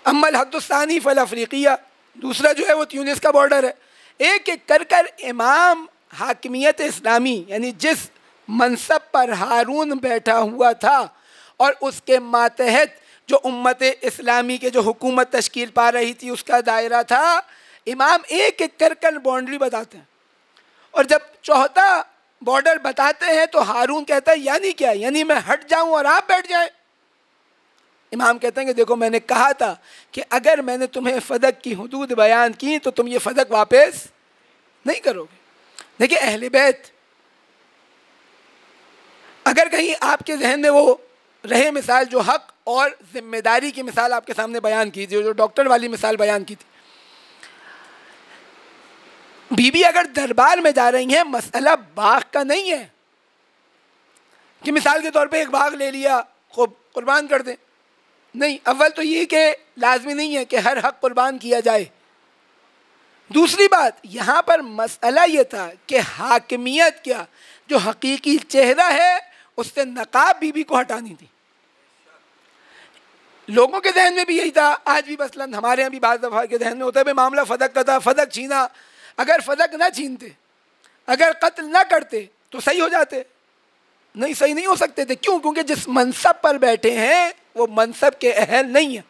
اما الحد الثانی فالافریقیہ، دوسرا جو ہے وہ تیونس کا بارڈر ہے. ایک ایک کر امام حاکمیت اسلامی یعنی جس منصب پر ہارون بیٹھا ہوا تھا اور اس کے ماتحت جو امت اسلامی کے جو حکومت تشکیل پا رہی تھی اس کا دائرہ تھا، امام ایک ایک کر باؤنڈری بتاتے ہیں. اور جب چوتھا بارڈر بتاتے ہیں تو ہارون کہتا ہے یعنی کیا؟ یعنی میں ہٹ جاؤں اور آپ بیٹھ جائیں. امام کہتے ہیں کہ دیکھو میں نے کہا تھا کہ اگر میں نے تمہیں فدق کی حدود بیان کی تو تم یہ فدق واپس نہیں کرو گے. دیکھیں اہل بیت اگر کہیں آپ کے ذہن میں وہ رہے مثال جو حق اور ذمہ داری کی مثال آپ کے سامنے بیان کی تھی، جو ڈاکٹر والی مثال بیان کی تھی. بی بی اگر دربار میں جا رہی ہیں، مسئلہ باغ کا نہیں ہے کہ مثال کے طور پہ ایک باغ لے لیا خوب قربان کر دیں. نہیں، اول تو یہ کہ لازمی نہیں ہے کہ ہر حق قربان کیا جائے. دوسری بات یہاں پر مسئلہ یہ تھا کہ حاکمیت کیا جو حقیقی چہرہ ہے اس سے نقاب بی بی کو ہٹانی تھی. لوگوں کے ذہن میں بھی یہی تھا، آج بھی مثلاً ہمارے یہاں بھی بعض دفعہ کے ذہن میں ہوتا ہے بھائی معاملہ فدق کا تھا، فدق چھینا. اگر فدق نہ چھینتے، اگر قتل نہ کرتے تو صحیح ہو جاتے. نہیں، صحیح نہیں ہو سکتے تھے. کیوں؟ کیونکہ جس منصب پر بیٹھے ہیں وہ منصب کے اہل نہیں ہیں.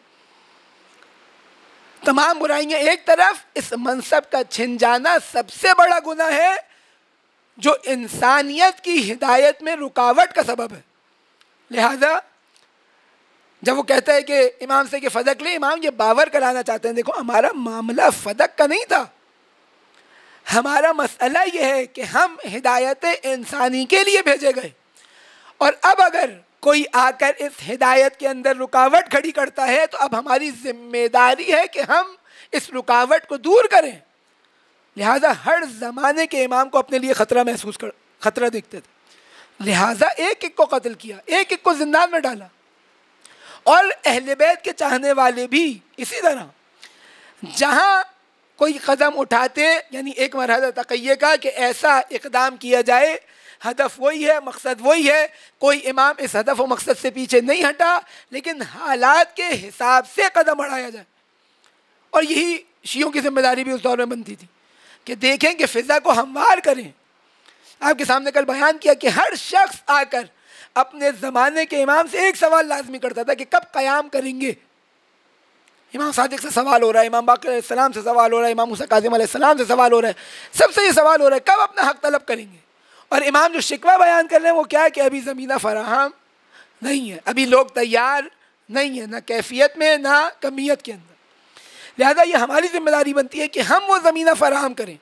تمام برائیاں ایک طرف، اس منصب کا چھن جانا سب سے بڑا گناہ ہے جو انسانیت کی ہدایت میں رکاوٹ کا سبب ہے. لہذا جب وہ کہتا ہے کہ امام سے کہ فدق لے، امام یہ باور کرانا چاہتے ہیں دیکھو ہمارا معاملہ فدق کا نہیں تھا. ہمارا مسئلہ یہ ہے کہ ہم ہدایت انسانی کے لیے بھیجے گئے، اور اب اگر کوئی آ کر اس ہدایت کے اندر رکاوٹ کھڑی کرتا ہے تو اب ہماری ذمہ داری ہے کہ ہم اس رکاوٹ کو دور کریں. لہٰذا ہر زمانے کے امام کو اپنے لیے خطرہ دیکھتے تھے. لہٰذا ایک ایک کو قتل کیا، ایک ایک کو زندان میں ڈالا. اور اہل بیت کے چاہنے والے بھی اسی طرح جہاں کوئی قدم اٹھاتے، یعنی ایک مرحلہ تقیہ کا کہ ایسا اقدام کیا جائے، ہدف وہی ہے، مقصد وہی ہے، کوئی امام اس ہدف و مقصد سے پیچھے نہیں ہٹا، لیکن حالات کے حساب سے قدم بڑھایا جائے. اور یہی شیعوں کی ذمہ داری بھی اس دور میں بنتی تھی کہ دیکھیں کہ فضا کو ہموار کریں. آپ کے سامنے کل بیان کیا کہ ہر شخص آ کر اپنے زمانے کے امام سے ایک سوال لازمی کرتا تھا کہ کب قیام کریں گے. امام صادق سے سوال ہو رہا ہے، امام باقر علیہ السلام سے سوال ہو رہا ہے، امام موسیٰ کاظم علیہ السلام سے سوال ہو رہا ہے، سب سے یہ سوال ہو رہا ہے کب اپنا حق طلب کریں گے. اور امام جو شکوہ بیان کر رہے ہیں وہ کیا ہے کہ ابھی زمینہ فراہم نہیں ہے، ابھی لوگ تیار نہیں ہیں، نہ کیفیت میں نہ کمیت کے اندر. لہذا یہ ہماری ذمہ داری بنتی ہے کہ ہم وہ زمینہ فراہم کریں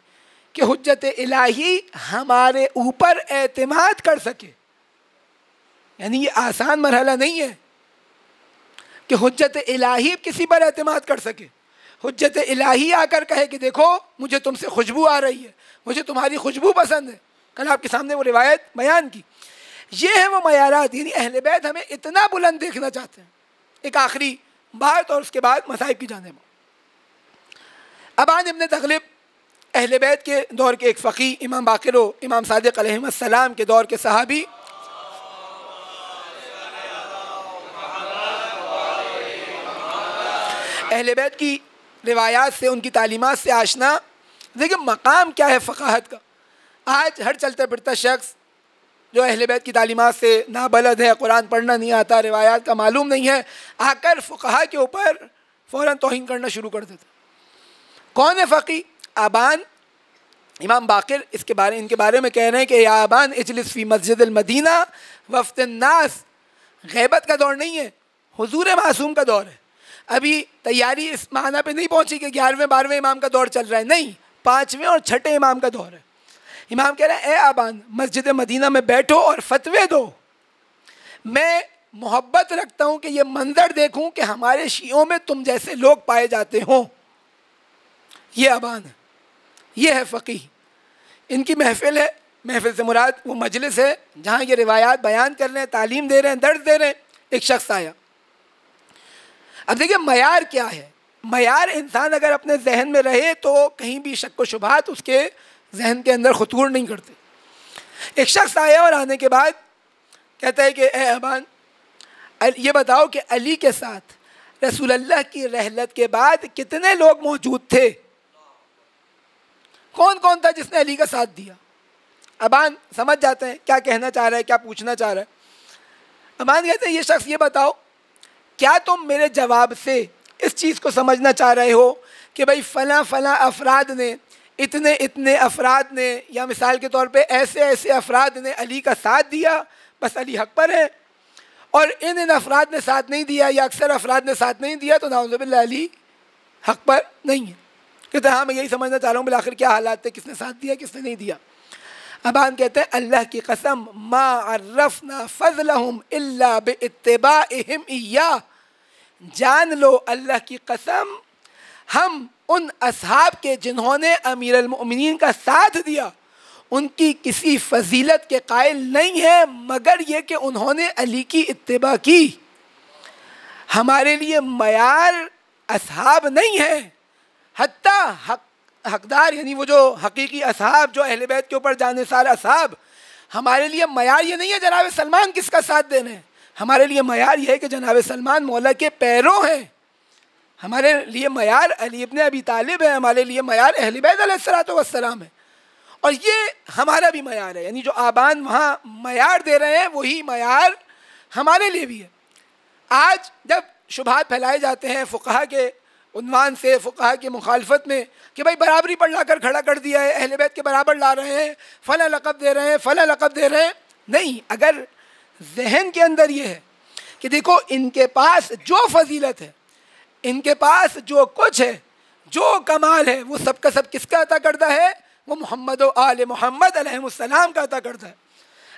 کہ حجت الہی ہمارے اوپر اعتماد کر سکے. یعنی یہ آسان مرحلہ نہیں ہے کہ حجت الہی کسی پر اعتماد کر سکے. حجت الہی آ کر کہے کہ دیکھو مجھے تم سے خوشبو آ رہی ہے، مجھے تمہاری خوشبو پسند ہے. کل آپ کے سامنے وہ روایت بیان کی. یہ ہیں وہ معیارات. یعنی اہل بیت ہمیں اتنا بلند دیکھنا چاہتے ہیں، ایک آخری بات اور اس کے بعد مصائب کی جانب. ابان ابن تغلب اہل بیت کے دور کے ایک فقی، امام باقر و امام صادق علیہ السلام کے دور کے صحابی. اہل بیت کی روایات سے، ان کی تعلیمات سے آشنا. دیکھیں مقام کیا ہے فقاہت کا. آج ہر چلتا پھرتا شخص جو اہل بیت کی تعلیمات سے نابلد ہے، قرآن پڑھنا نہیں آتا، روایات کا معلوم نہیں ہے، آ کر فقہا کے اوپر فوراً توہین کرنا شروع کر دیتا. کون ہے فقی؟ ابان. امام باقر ان کے بارے میں کہہ رہے ہیں کہ یا ابان اجلس فی مسجد المدینہ وفد الناس. غیبت کا دور نہیں ہے، حضور معصوم کا دور ہے. ابھی تیاری اس معنی پہ نہیں پہنچی کہ 11ویں 12ویں امام کا دور چل رہا ہے، نہیں، 5ویں اور 6ٹھے امام کا دور ہے. امام کہہ رہے ہیں اے ابان مسجد مدینہ میں بیٹھو اور فتوے دو. میں محبت رکھتا ہوں کہ یہ منظر دیکھوں کہ ہمارے شیعوں میں تم جیسے لوگ پائے جاتے ہوں. یہ ابان ہے، یہ ہے فقیہ. ان کی محفل ہے، محفل سے مراد وہ مجلس ہے جہاں یہ روایات بیان کر رہے ہیں، تعلیم دے رہے ہیں، درس دے رہے ہیں. ایک شخص آیا. اب دیکھیں معیار کیا ہے. معیار انسان اگر اپنے ذہن میں رہے تو کہیں بھی شک و شبہات اس کے ذہن کے اندر خطور نہیں کرتے. ایک شخص آیا اور آنے کے بعد کہتا ہے کہ اے ابان یہ بتاؤ کہ علی کے ساتھ رسول اللہ کی رحلت کے بعد کتنے لوگ موجود تھے؟ کون کون تھا جس نے علی کا ساتھ دیا؟ ابان سمجھ جاتے ہیں کیا کہنا چاہ رہا ہے، کیا پوچھنا چاہ رہا ہے. ابان کہتے ہیں یہ شخص یہ بتاؤ کیا تم میرے جواب سے اس چیز کو سمجھنا چاہ رہے ہو کہ بھائی فلاں فلاں افراد نے، اتنے افراد نے، یا مثال کے طور پہ ایسے افراد نے علی کا ساتھ دیا، بس علی حق پر ہے، اور ان افراد نے ساتھ نہیں دیا یا اکثر افراد نے ساتھ نہیں دیا تو نعوذ باللہ علی حق پر نہیں ہے. کہتے ہیں ہاں میں یہی سمجھنا چاہ رہا ہوں بالآخر کیا حالات تھے، کس نے ساتھ دیا کس نے نہیں دیا. ابان کہتے ہیں اللہ کی قسم ما عرفنا فضلہم الا باتباعہم ایاہ. جان لو اللہ کی قسم ہم ان اصحاب کے جنہوں نے امیر المؤمنین کا ساتھ دیا ان کی کسی فضیلت کے قائل نہیں ہیں مگر یہ کہ انہوں نے علی کی اتباع کی. ہمارے لیے معیار اصحاب نہیں ہے، حتیٰ حقدار یعنی وہ جو حقیقی اصحاب جو اہل بیت کے اوپر جانثار اصحاب، ہمارے لیے معیار یہ نہیں ہے جناب سلمان کس کا ساتھ دینا ہے. ہمارے لیے معیار یہ ہے کہ جناب سلمان مولا کے پیروں ہیں. ہمارے لیے معیار علی ابن ابی طالب ہے، ہمارے لیے معیار اہل بیت علیہ السلام ہے، اور یہ ہمارا بھی معیار ہے. یعنی جو آبان وہاں معیار دے رہے ہیں وہی معیار ہمارے لیے بھی ہے. آج جب شبہات پھیلائے جاتے ہیں فقہا کے عنوان سے، فقہا کی مخالفت میں کہ بھائی برابری پر لا کر کھڑا کر دیا ہے، اہل بیت کے برابر لا رہے ہیں، فلاں لقب دے رہے ہیں، فلاں لقب دے رہے ہیں، نہیں. اگر ذہن کے اندر یہ ہے کہ دیکھو ان کے پاس جو فضیلت ہے، ان کے پاس جو کچھ ہے، جو کمال ہے، وہ سب کا سب کس کا عطا کردہ ہے؟ وہ محمد و آل محمد علیہ السلام کا عطا کردہ ہے.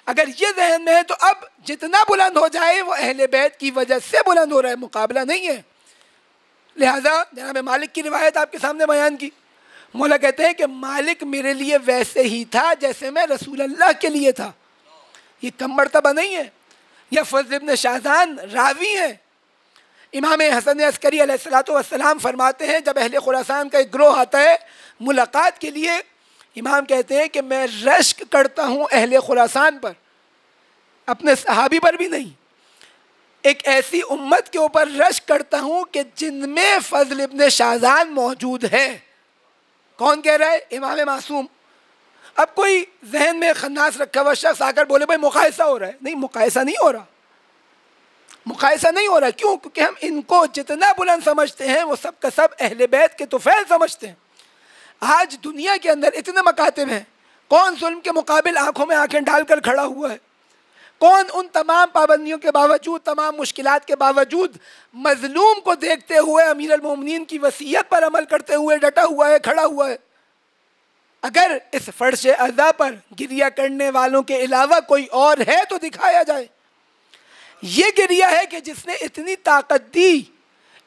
اگر یہ ذہن میں ہے تو اب جتنا بلند ہو جائے وہ اہل بیت کی وجہ سے بلند ہو رہا ہے، مقابلہ نہیں ہے. لہٰذا جناب مالک کی روایت آپ کے سامنے بیان کی. مولا کہتے ہیں کہ مالک میرے لیے ویسے ہی تھا جیسے میں رسول اللہ کے لیے تھا. یہ کم مرتبہ نہیں ہے. یا فضل ابن شاذان راوی ہیں. امام حسن عسکری علیہ السلام فرماتے ہیں جب اہل خراسان کا ایک گروہ آتا ہے ملاقات کے لیے، امام کہتے ہیں کہ میں رشک کرتا ہوں اہل خراسان پر، اپنے صحابی پر بھی نہیں، ایک ایسی امت کے اوپر رشک کرتا ہوں کہ جن میں فضل ابن شاذان موجود ہے. کون کہہ رہا ہے؟ امام معصوم. اب کوئی ذہن میں خناس رکھا ہوا شخص آ کر بولے بھائی مقایسہ ہو رہا ہے. نہیں، مقایسہ نہیں ہو رہا، مقایسہ نہیں ہو رہا. کیوں؟ کیونکہ ہم ان کو جتنا بلند سمجھتے ہیں وہ سب کا سب اہل بیت کے طفیل سمجھتے ہیں. آج دنیا کے اندر اتنے مکاتب ہیں، کون ظلم کے مقابل آنکھوں میں آنکھیں ڈال کر کھڑا ہوا ہے؟ کون ان تمام پابندیوں کے باوجود، تمام مشکلات کے باوجود مظلوم کو دیکھتے ہوئے امیر المومنین کی وصیت پر عمل کرتے ہوئے ڈٹا ہوا ہے، کھڑا ہوا ہے؟ اگر اس فرش عزا پر گریہ کرنے والوں کے علاوہ کوئی اور ہے تو دکھایا جائے. یہ گریہ ہے کہ جس نے اتنی طاقت دی،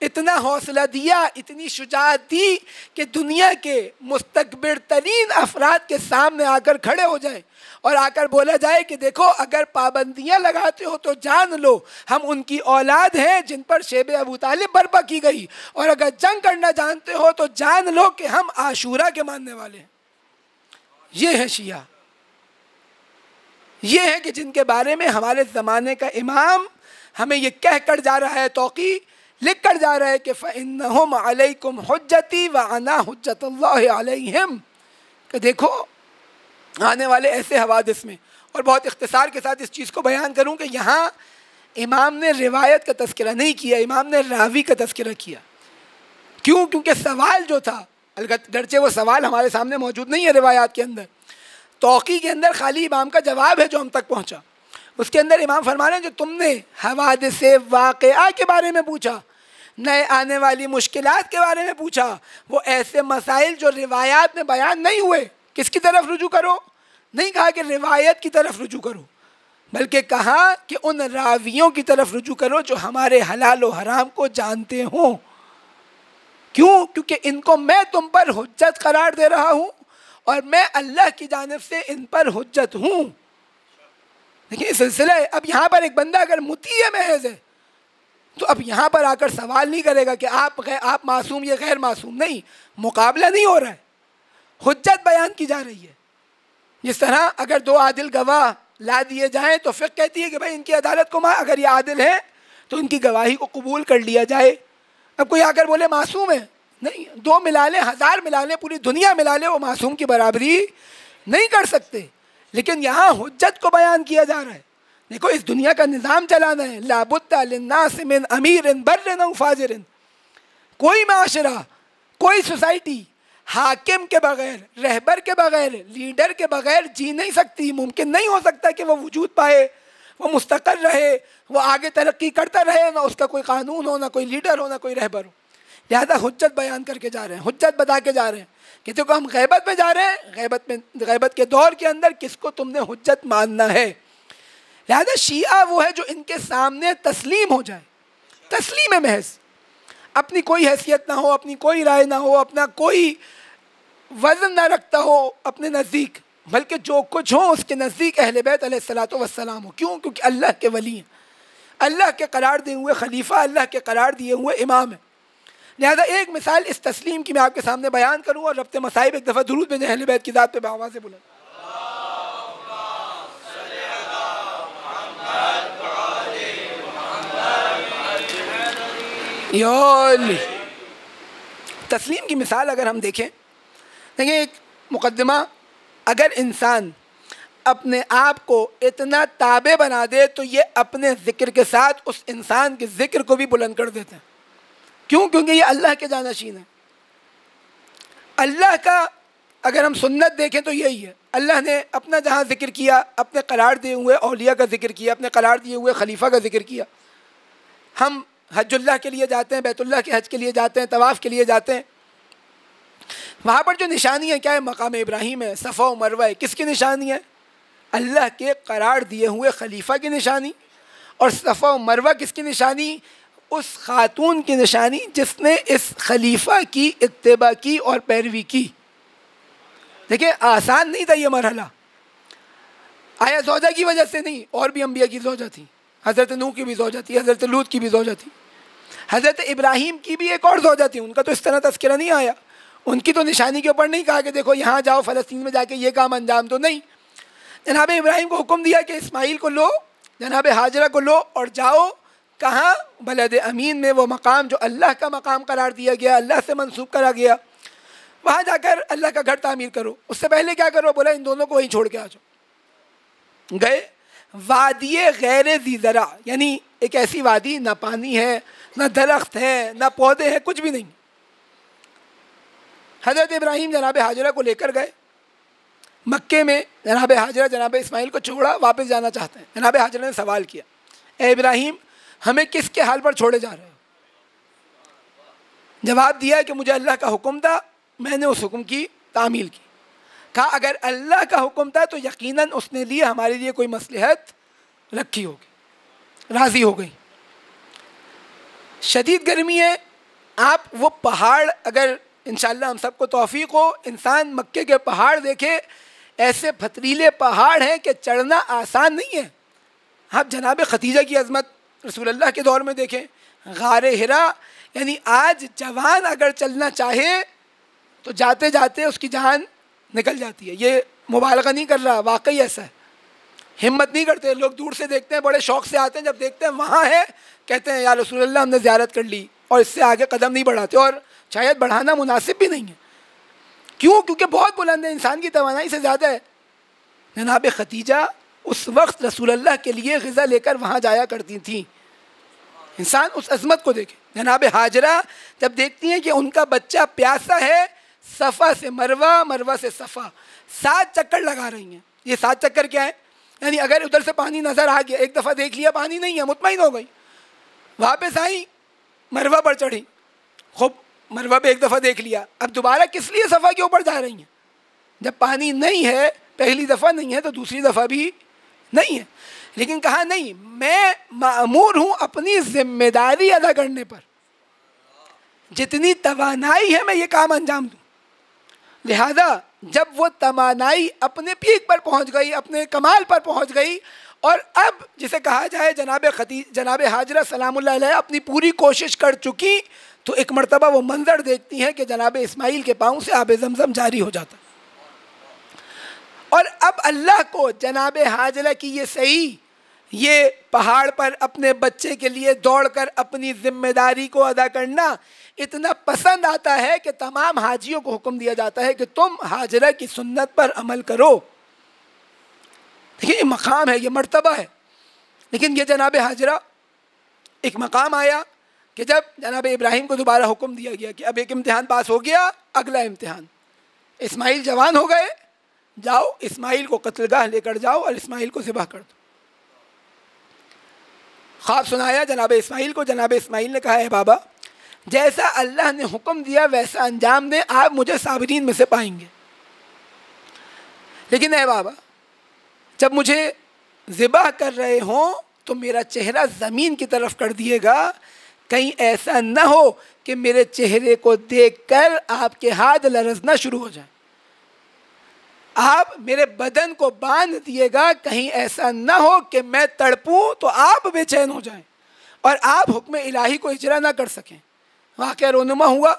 اتنا حوصلہ دیا، اتنی شجاعت دی کہ دنیا کے مستکبر ترین افراد کے سامنے آ کر کھڑے ہو جائیں اور آ کر بولا جائے کہ دیکھو اگر پابندیاں لگاتے ہو تو جان لو ہم ان کی اولاد ہیں جن پر شیب ابو طالب برپا کی گئی، اور اگر جنگ کرنا جانتے ہو تو جان لو کہ ہم عاشورہ کے ماننے والے ہیں۔ یہ ہے شیعہ، یہ ہے کہ جن کے بارے میں ہمارے زمانے کا امام ہمیں یہ کہہ کر جا رہا ہے، توقی لکھ کر جا رہا ہے کہ فَإِنَّهُمْ عَلَيْكُمْ حُجَّتِي وَأَنَا حُجَّةُ اللَّهِ عَلَيْهِمْ، کہ دیکھو آنے والے ایسے حوادث میں، اور بہت اختصار کے ساتھ اس چیز کو بیان کروں کہ یہاں امام نے روایت کا تذکرہ نہیں کیا، امام نے راوی کا تذکرہ کیا۔ کیوں؟ کیونکہ سوال جو تھا، گرچہ وہ سوال ہمارے سامنے موجود نہیں ہے روایات کے اندر، توقی کے اندر خالی امام کا جواب ہے جو ہم تک پہنچا۔ اس کے اندر امام فرما رہے ہیں جو تم نے حوادث واقعہ کے بارے میں پوچھا، نئے آنے والی مشکلات کے بارے میں پوچھا، وہ ایسے مسائل جو روایات میں بیان نہیں ہوئے، کس کی طرف رجوع کرو؟ نہیں کہا کہ روایت کی طرف رجوع کرو، بلکہ کہا کہ ان راویوں کی طرف رجوع کرو جو ہمارے حلال و حرام کو جانتے ہوں۔ کیوں؟ کیونکہ ان کو میں تم پر حجت قرار دے رہا ہوں اور میں اللہ کی جانب سے ان پر حجت ہوں۔ دیکھیں سلسلہ ہے، اب یہاں پر ایک بندہ اگر مطیع محض ہے تو اب یہاں پر آ کر سوال نہیں کرے گا کہ آپ معصوم یہ غیر معصوم، نہیں، مقابلہ نہیں ہو رہا ہے، حجت بیان کی جا رہی ہے۔ جس طرح اگر دو عادل گواہ لا دیے جائیں تو فقہ کہتی ہے کہ بھائی ان کی عدالت کو اگر یہ عادل ہیں تو ان کی گواہی کو قبول کر لیا جائے۔ اب کوئی آ کر بولے معصوم ہے، نہیں، دو ملا لیں، ہزار ملا لیں، پوری دنیا ملا لیں، وہ معصوم کی برابری نہیں کر سکتے۔ لیکن یہاں حجت کو بیان کیا جا رہا ہے۔ دیکھو اس دنیا کا نظام چلانا ہے، لابد للناس من امیر بر او فاجر، کوئی معاشرہ، کوئی سوسائٹی حاکم کے بغیر، رہبر کے بغیر، لیڈر کے بغیر جی نہیں سکتی، ممکن نہیں ہو سکتا کہ وہ وجود پائے، وہ مستقل رہے، وہ آگے ترقی کرتا رہے، نہ اس کا کوئی قانون ہو، نہ کوئی لیڈر ہو، نہ کوئی رہبر ہو۔ لہذا حجت بیان کر کے جا رہے ہیں، حجت بتا کے جا رہے ہیں کہ دیکھو ہم غیبت میں جا رہے ہیں، غیبت کے دور کے اندر کس کو تم نے حجت ماننا ہے۔ لہذا شیعہ وہ ہے جو ان کے سامنے تسلیم ہو جائے، تسلیم محض، اپنی کوئی حیثیت نہ ہو، اپنی کوئی رائے نہ ہو، اپنا کوئی وزن نہ رکھتا ہو اپنے نزدیک، بلکہ جو کچھ ہو اس کے نزدیک اہل بیت علیہ الصلوۃ والسلام ہو۔ کیوں؟ کیونکہ اللہ کے ولی ہیں، اللہ کے قرار دیے ہوئے خلیفہ، اللہ کے قرار دیے ہوئے امام ہیں۔ لہذا ایک مثال اس تسلیم کی میں آپ کے سامنے بیان کروں، اور ربط مصائب ایک دفعہ درود بھیجیں اہل بیت کی ذات پہ بآواز سے بلند۔ تسلیم کی مثال اگر ہم دیکھیں ایک مقدمہ، اگر انسان اپنے آپ کو اتنا تابع بنا دے تو یہ اپنے ذکر کے ساتھ اس انسان کے ذکر کو بھی بلند کر دیتے ہیں۔ کیوں؟ کیونکہ یہ اللہ کے جانشین ہے۔ اللہ کا اگر ہم سنت دیکھیں تو یہی ہے، اللہ نے اپنا جہاں ذکر کیا، اپنے قرار دیے ہوئے اولیاء کا ذکر کیا، اپنے قرار دیے ہوئے خلیفہ کا ذکر کیا۔ ہم حج اللہ کے لیے جاتے ہیں، بیت اللہ کے حج کے لیے جاتے ہیں، طواف کے لیے جاتے ہیں، وہاں پر جو نشانی ہے کیا ہے؟ مقام ابراہیم ہے، صفا و مروہ ہے۔ کس کی نشانی ہے؟ اللہ کے قرار دیے ہوئے خلیفہ کی نشانی۔ اور صفا و مروہ کس کی نشانی؟ اس خاتون کی نشانی جس نے اس خلیفہ کی اتباع کی اور پیروی کی۔ دیکھیں آسان نہیں تھا یہ مرحلہ، آیا زوجہ کی وجہ سے نہیں، اور بھی انبیاء کی زوجہ تھی، حضرت نوح کی بھی زوجہ تھی، حضرت لوط کی بھی زوجہ تھی، حضرت ابراہیم کی بھی ایک اور زوجہ تھی، ان کا تو اس طرح تذکرہ نہیں آیا، ان کی تو نشانی کے اوپر نہیں کہا کہ دیکھو یہاں جاؤ فلسطین میں جا کے یہ کام انجام دو، نہیں، جناب ابراہیم کو حکم دیا کہ اسماعیل کو لو، جناب ہاجرہ کو لو اور جاؤ کہاں؟ بلد امین میں، وہ مقام جو اللہ کا مقام قرار دیا گیا، اللہ سے منسوب کرا گیا، وہاں جا کر اللہ کا گھر تعمیر کرو۔ اس سے پہلے کیا کرو؟ بولا ان دونوں کو وہیں چھوڑ کے آ جاؤ۔ گئے وادی غیر ذی زرع، یعنی ایک ایسی وادی نہ پانی ہے، نہ درخت ہے، نہ پودے ہیں، کچھ بھی نہیں۔ حضرت ابراہیم جناب ہاجرہ کو لے کر گئے مکے میں، جناب ہاجرہ جناب اسماعیل کو چھوڑا، واپس جانا چاہتے ہیں۔ جناب ہاجرہ نے سوال کیا، اے ابراہیم ہمیں کس کے حال پر چھوڑے جا رہے ہو؟ جواب دیا کہ مجھے اللہ کا حکم تھا، میں نے اس حکم کی تعمیل کی۔ کہا اگر اللہ کا حکم تھا تو یقیناً اس نے لیے ہمارے لیے کوئی مصلحت رکھی ہوگی، راضی ہو گئی۔ شدید گرمی ہے، آپ وہ پہاڑ اگر انشاءاللہ ہم سب کو توفیق ہو انسان مکے کے پہاڑ دیکھے، ایسے پتھریلے پہاڑ ہیں کہ چڑھنا آسان نہیں ہے. آپ جناب خدیجہ کی عظمت رسول اللہ کے دور میں دیکھیں، غار حرا، یعنی آج جوان اگر چلنا چاہے تو جاتے جاتے اس کی جان نکل جاتی ہے. یہ مبالغہ نہیں کر رہا، واقعی ایسا ہے. ہمت نہیں کرتے لوگ، دور سے دیکھتے ہیں، بڑے شوق سے آتے ہیں، جب دیکھتے ہیں وہاں ہے کہتے ہیں یا رسول اللہ ہم نے زیارت کر لی، اور اس سے آگے قدم نہیں بڑھاتے، اور شاید بڑھانا مناسب بھی نہیں ہے. کیوں؟ کیونکہ بہت بلند ہے، انسان کی توانائی سے زیادہ ہے. جناب خدیجہ اس وقت رسول اللہ کے لیے غذا لے کر وہاں جایا کرتی تھیں. انسان اس عظمت کو دیکھے. جناب ہاجرہ جب دیکھتی ہیں کہ ان کا بچہ پیاسا ہے، صفا سے مروہ، مروہ سے صفا 7 چکر لگا رہی ہیں. یہ 7 چکر کیا ہے؟ یعنی اگر ادھر سے پانی نظر آ گیا، ایک دفعہ دیکھ لیا پانی نہیں ہے، مطمئن ہو گئی، واپس آئی، مروہ پر چڑھی، خوب مروہ پہ ایک دفعہ دیکھ لیا، اب دوبارہ کس لیے صفا کے اوپر جا رہی ہیں؟ جب پانی نہیں ہے، پہلی دفعہ نہیں ہے تو دوسری دفعہ بھی نہیں ہے. لیکن کہا نہیں، میں مأمور ہوں اپنی ذمہ داری ادا کرنے پر، جتنی توانائی ہے میں یہ کام انجام دوں. لہذا جب وہ توانائی اپنے پیک پر پہنچ گئی، اپنے کمال پر پہنچ گئی، اور اب جسے کہا جائے جناب ہاجرہ سلام اللہ علیہ اپنی پوری کوشش کر چکی، تو ایک مرتبہ وہ منظر دیکھتی ہیں کہ جناب اسماعیل کے پاؤں سے آب زمزم جاری ہو جاتا. اور اب اللہ کو جناب ہاجرہ کی یہ صحیح، یہ پہاڑ پر اپنے بچے کے لیے دوڑ کر اپنی ذمہ داری کو ادا کرنا اتنا پسند آتا ہے کہ تمام حاجیوں کو حکم دیا جاتا ہے کہ تم ہاجرہ کی سنت پر عمل کرو. دیکھیں یہ مقام ہے، یہ مرتبہ ہے. لیکن یہ جناب ہاجرہ ایک مقام آیا کہ جب جناب ابراہیم کو دوبارہ حکم دیا گیا کہ اب ایک امتحان پاس ہو گیا، اگلا امتحان، اسماعیل جوان ہو گئے، جاؤ اسماعیل کو قتل گاہ لے کر جاؤ اور اسماعیل کو ذبح کر دو. خواب سنایا جناب اسماعیل کو. جناب اسماعیل نے کہا اے بابا، جیسا اللہ نے حکم دیا ویسا انجام دیں، آپ مجھے صابرین میں سے پائیں گے. لیکن اے بابا، جب مجھے ذبح کر رہے ہوں تو میرا چہرہ زمین کی طرف کر دیے گا، کہیں ایسا نہ ہو کہ میرے چہرے کو دیکھ کر آپ کے ہاتھ لرزنا شروع ہو جائیں. آپ میرے بدن کو باندھ دیے گا، کہیں ایسا نہ ہو کہ میں تڑپوں تو آپ بے چین ہو جائیں اور آپ حکم الہی کو اجرا نہ کر سکیں. واقعہ رونما ہوا،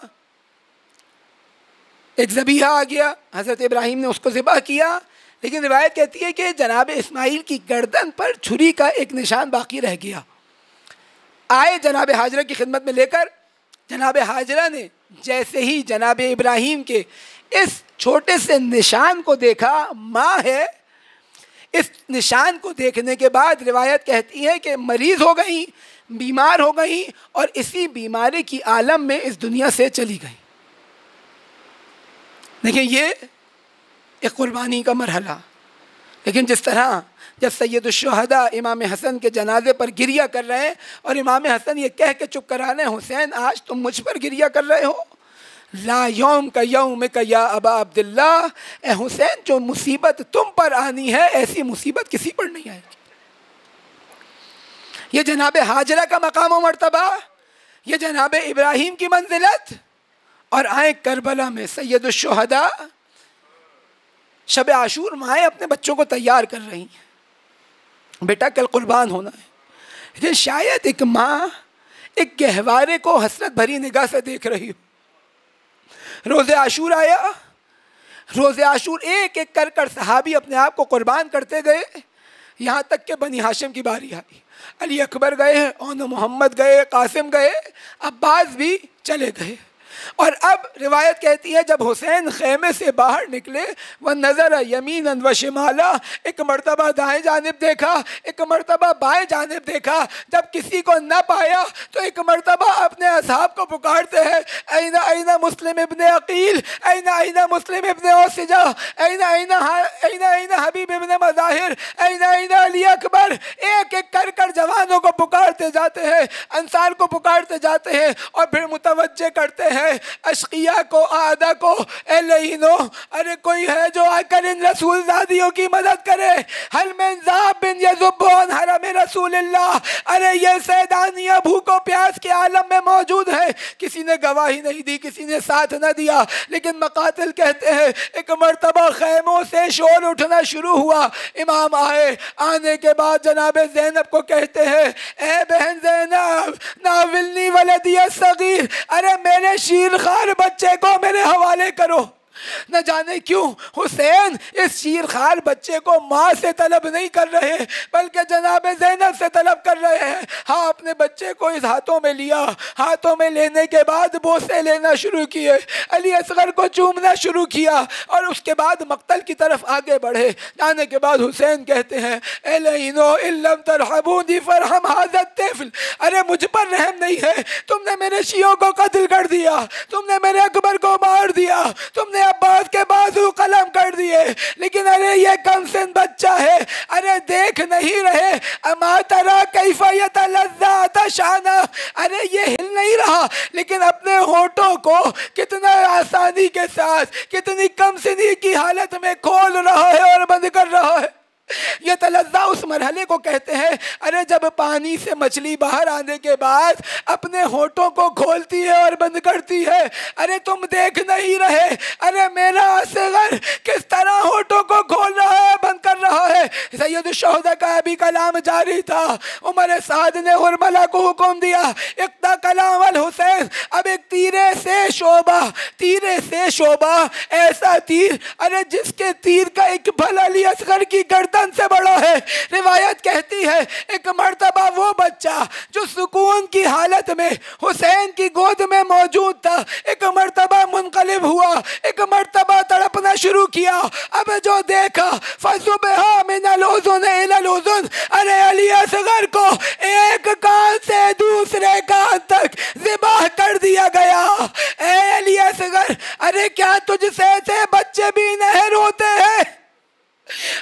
ایک ذبیحہ آ گیا، حضرت ابراہیم نے اس کو ذبح کیا. لیکن روایت کہتی ہے کہ جناب اسماعیل کی گردن پر چھری کا ایک نشان باقی رہ گیا. آئے جناب ہاجرہ کی خدمت میں لے کر. جناب ہاجرہ نے جیسے ہی جناب ابراہیم کے اس چھوٹے سے نشان کو دیکھا، ماں ہے، اس نشان کو دیکھنے کے بعد روایت کہتی ہے کہ مریض ہو گئیں، بیمار ہو گئیں، اور اسی بیماری کی عالم میں اس دنیا سے چلی گئیں. دیکھیں یہ ایک قربانی کا مرحلہ. لیکن جس طرح جب سید الشہداء امام حسن کے جنازے پر گریہ کر رہے ہیں اور امام حسن یہ کہہ کے چپ کرا رہے ہیں، حسین آج تم مجھ پر گریہ کر رہے ہو، لا یوم کا یوم کا یا ابا عبداللہ، اے حسین جو مصیبت تم پر آنی ہے ایسی مصیبت کسی پر نہیں آئے گی. یہ جناب ہاجرہ کا مقام و مرتبہ، یہ جناب ابراہیم کی منزلت. اور آئیں کربلا میں سید الشہداء، شب عاشور مائیں اپنے بچوں کو تیار کر رہی ہیں، بیٹا کل قربان ہونا ہے. لیکن شاید ایک ماں ایک گہوارے کو حسرت بھری نگاہ سے دیکھ رہی ہو. روز عاشور آیا، روز عاشور ایک ایک کر صحابی اپنے آپ کو قربان کرتے گئے، یہاں تک کہ بنی ہاشم کی باری آئی. علی اکبر گئے، اون محمد گئے، قاسم گئے، عباس بھی چلے گئے. اور اب روایت کہتی ہے جب حسین خیمے سے باہر نکلے، وہ نظر یمینا و شمالا، ایک مرتبہ دائیں جانب دیکھا، ایک مرتبہ بائیں جانب دیکھا. جب کسی کو نہ پایا تو ایک مرتبہ اپنے اصحاب کو پکارتے ہیں، این این مسلم ابن عقیل، این این مسلم ابن اوسجہ، این این این حبیب ابن مظاہر، این این علی اکبر. ایک ایک کر جوانوں کو پکارتے جاتے ہیں، انصار کو پکارتے جاتے ہیں، اور پھر متوجہ کرتے ہیں ہے اشقیاء کو آدھا کو اے لعینو، ارے کوئی ہے جو آ کر ان رسول زادیوں کی مدد کرے؟ حل من ذاب یذب عن حرم رسول اللہ، ارے یہ سیدانیاں بھوک و پیاس کے عالم میں موجود ہے، کسی نے گواہی نہیں دی، کسی نے ساتھ نہ دیا، لیکن مقاتل کہتے ہیں ایک مرتبہ خیموں سے شور اٹھنا شروع ہوا، امام آئے، آنے کے بعد جناب زینب کو کہتے ہیں اے بہن زینب ناولنی ولدی الصغیر، ارے میرے شیرخوار بچے کو میرے حوالے کرو۔ نہ جانے کیوں حسین اس شیرخوار بچے کو ماں سے طلب نہیں کر رہے بلکہ جناب زینب سے طلب کر رہے ہیں۔ ہاں اپنے بچے کو اس ہاتھوں میں لیا، ہاتھوں میں لینے کے بعد بوسے لینا شروع کیے، علی اصغر کو چومنا شروع کیا اور اس کے بعد مقتل کی طرف آگے بڑھے۔ جانے کے بعد حسین کہتے ہیں اے لعینو ان لم ترحمونی فرحم ھذا الطفل، ارے مجھ پر رحم نہیں ہے، تم نے میرے شیعوں کو قتل کر دیا، تم نے میرے اکبر کو مار دیا، تم نے عباس کے بازو قلم کر دیے، لیکن ارے یہ کم سن بچہ ہے، ارے دیکھ نہیں رہے اما ترى کیف یتلذذ عطشانا، ارے یہ ہل نہیں رہا لیکن اپنے ہونٹوں کو کتنا آسانی کے ساتھ کتنی کم سنی کی حالت میں کھول رہا ہے اور بند کر رہا ہے۔ یہ تلذہ اس مرحلے کو کہتے ہیں ارے جب پانی سے مچھلی باہر آنے کے بعد اپنے ہونٹوں کو کھولتی ہے اور بند کرتی ہے، ارے تم دیکھ نہیں رہے ارے میرا اصغر کس طرح ہونٹوں کو کھول رہا ہے بند کر رہا ہے۔ سید الشہداء کا ابھی کلام جاری تھا، عمر سعد نے حرملہ کو حکم دیا اقطع کلام الحسین، اب ایک تیرے سے شعبہ ایسا تیر ارے جس کے تیر کا ایک پھل علی اصغر کی گردن سے بڑا ہے۔ روایت کہتی ہے ایک مرتبہ وہ بچہ جو سکون کی حالت میں حسین کی گود میں موجود تھا ایک مرتبہ منقلب ہوا، ایک مرتبہ تڑپنا شروع کیا، اب جو دیکھا فَصُبْحَ مِنَ الْأُذُنِ إِلَى الْأُذُنِ، ارے علی اصغر کو ایک کان سے دوسرے کان تک ذبح کر دیا گیا۔ اے علی اصغر ارے کیا تجھ سے ایسے بچے بھی نہیں روتے ہیں؟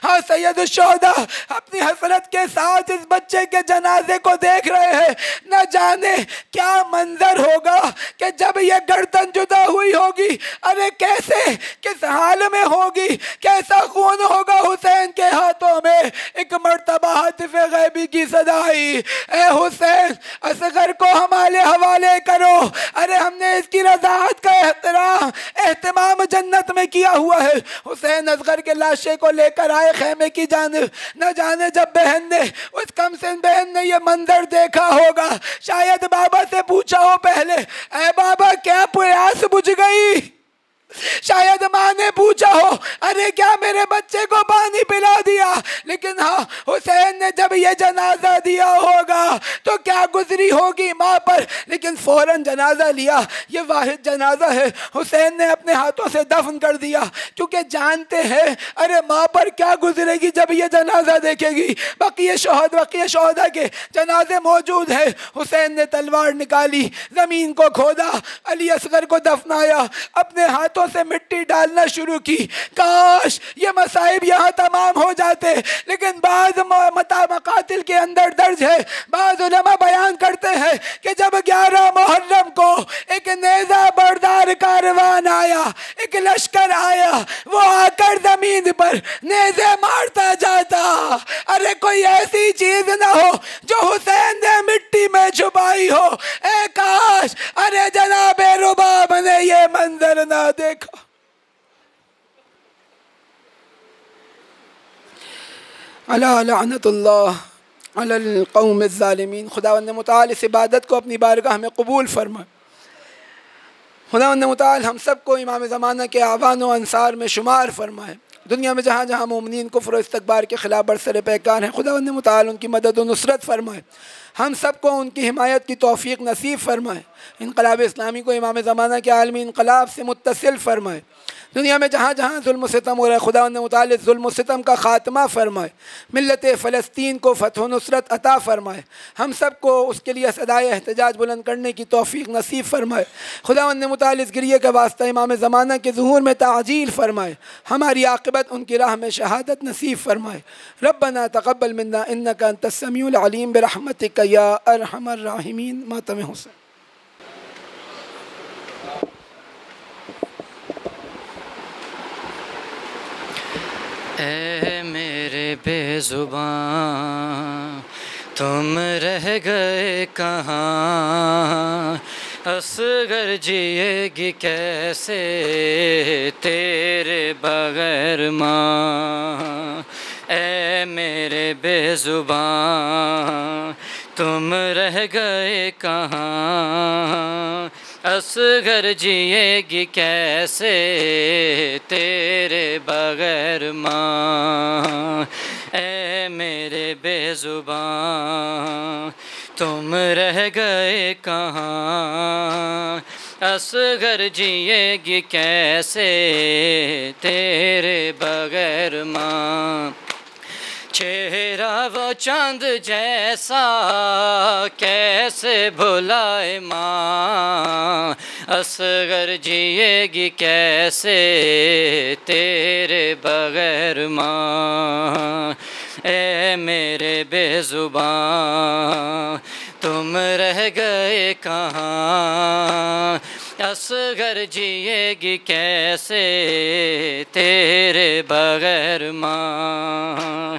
ہاں سید الشہداء اپنی حسرت کے ساتھ اس بچے کے جنازے کو دیکھ رہے ہیں، نہ جانے کیا منظر ہوگا کہ جب یہ گردن جدا ہوئی ہوگی، ارے کیسے کس حال میں ہوگی، کیسا خون ہوگا حسین کے ہاتھوں میں۔ ایک مرتبہ ہاتف غیبی کی صدا آئی، اے حسین اصغر کو ہمارے حوالے کرو، ارے ہم نے اس کی رضاعت کا اہتمام جنت میں کیا ہوا ہے۔ حسین اصغر کے لاشے کو لے کر آئے خیمے کی جانب، نہ جانے جب بہن نے اس کم سن بہن نے یہ منظر دیکھا ہوگا، شاید بابا سے پوچھا ہو پہلے اے بابا کیا پیاس بجھ گئی، شاید ماں نے پوچھا ہو ارے کیا میرے بچے کو پانی پلا دیا، لیکن ہاں حسین نے جب یہ جنازہ دیا ہوگا تو کیا گزری ہوگی ماں پر، لیکن فوراً جنازہ لیا۔ یہ واحد جنازہ ہے حسین نے اپنے ہاتھوں سے دفن کر دیا، کیونکہ جانتے ہیں ارے ماں پر کیا گزرے گی جب یہ جنازہ دیکھے گی۔ بقیہ شہداء کے جنازے موجود ہیں۔ حسین نے تلوار نکالی، زمین کو کھودا، علی اصغر کو دفنایا، اپنے ہاتھوں سے مٹی ڈالنا شروع کی۔ کاش یہ مصائب یہاں تمام ہو جاتے، لیکن بعض مقاتل کے اندر درج ہے، بعض علماء بیان کرتے ہیں کہ جب 11 محرم کو ایک نیزہ بردار کاروان آیا، ایک لشکر آیا، وہ آ کر زمین پر نیزے مارتا جاتا، ارے کوئی ایسی چیز نہ ہو جو حسین نے مٹی میں چھپائی ہو، اے کاش ارے جناب رباب نے یہ منظر نہ دیکھا۔ الا لعنت اللہ علی القوم الظالمین۔ خداوند متعال اس عبادت کو اپنی بارگاہ میں قبول فرمائے۔ خداوند متعال ہم سب کو امام زمانہ کے اعوان و انصار میں شمار فرمائے۔ دنیا میں جہاں جہاں مومنین کفر و استکبار کے خلاف برسر پیکار ہیں، خداوند متعال ان کی مدد و نصرت فرمائے۔ ہم سب کو ان کی حمایت کی توفیق نصیب فرمائے۔ انقلاب اسلامی کو امام زمانہ کے عالمی انقلاب سے متصل فرمائے۔ دنیا میں جہاں جہاں ظلم و ستم ہو رہا ہے، خداوند متعال ظلم و ستم کا خاتمہ فرمائے۔ ملت فلسطین کو فتح و نصرت عطا فرمائے۔ ہم سب کو اس کے لیے صدائے احتجاج بلند کرنے کی توفیق نصیب فرمائے۔ خداوند متعال اس گریے کے واسطہ امام زمانہ کے ظہور میں تعجیل فرمائے۔ ہماری عاقبت ان کی راہ میں شہادت نصیب فرمائے۔ ربنا تقبل منا انک انت السمیع العلیم برحمتک یا ارحم الراحمین۔ ماتم حسین۔ اے میرے بے زباں تم رہ گئے کہاں، اصغر جیے گی کیسے تیرے بغیر ماں، اے میرے بے زباں تم رہ گئے کہاں، اصغر جیے گی کیسے تیرے بغیر ماں، اے میرے بے زباں تم رہ گئے کہاں، اصغر جیے گی کیسے تیرے بغیر ماں، چہرہ وہ چاند جیسا کیسے بھلائے ماں، اصغر جیے گی کیسے تیرے بغیر ماں، اے میرے بے زباں تم رہ گئے کہاں، اصغر جیے گی کیسے تیرے بغیر ماں،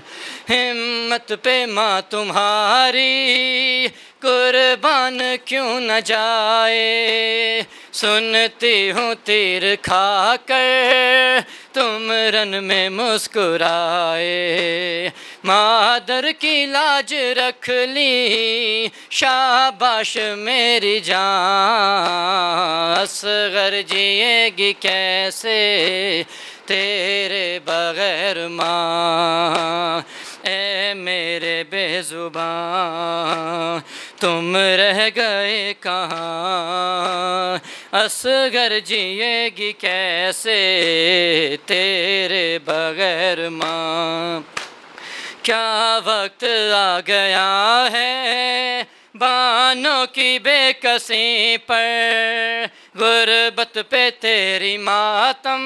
ہمت پہ ماں تمہاری قربان کیوں نہ جائے، سنتی ہوں تیر کھا کر تم رن میں مسکرائے، مادر کی لاج رکھ لی شاباش میری جان، اصغر جیے گی کیسے تیرے بغیر ماں، اے میرے بے زباں تم رہ گئے کہاں، اصغر جیے گی کیسے تیرے بغیر ماں، کیا وقت آ گیا ہے بانوں کی بے کسی پر، غربت پہ تیری ماتم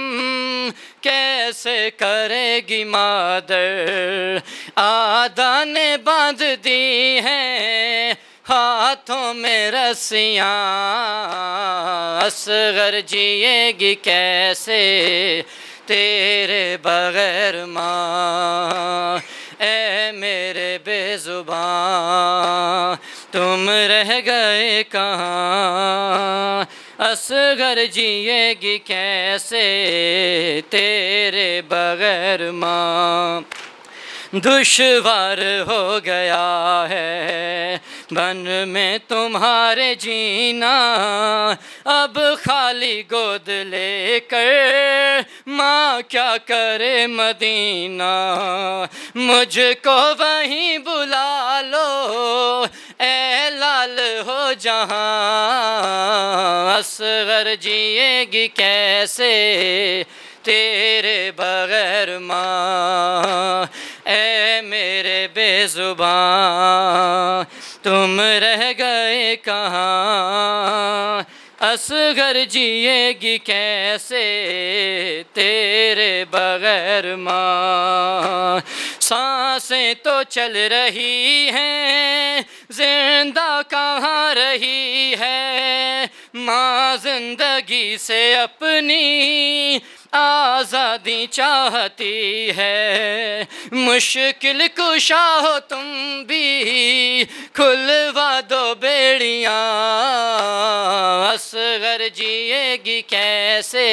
کیسے کرے گی مادر، آدھا نے باندھ دی ہیں ہاتھوں میں رسیاں، اصغر جیے گی کیسے تیرے بغیر ماں، اے میرے بے زباں تم رہ گئے کہاں، اصغر جیے گی کیسے تیرے بغیر ماں، دشوار ہو گیا ہے بن میں تمہارے جینا، اب خالی گود لے کر ماں کیا کرے مدینہ، مجھ کو وہیں بلا لو اے لال ہو جہاں، اصغر جیے گی کیسے تیرے بغیر ماں، اے میرے بے زباں تم رہ گئے کہاں، اصغر جیے گی کیسے تیرے بغیر ماں، سانسیں تو چل رہی ہیں زندہ کہاں رہی ہے، ماں زندگی سے اپنی آزادی چاہتی ہے، مشکل کشا ہو تم بھی کھلوا دو بیڑیاں، اصغر جیے گی کیسے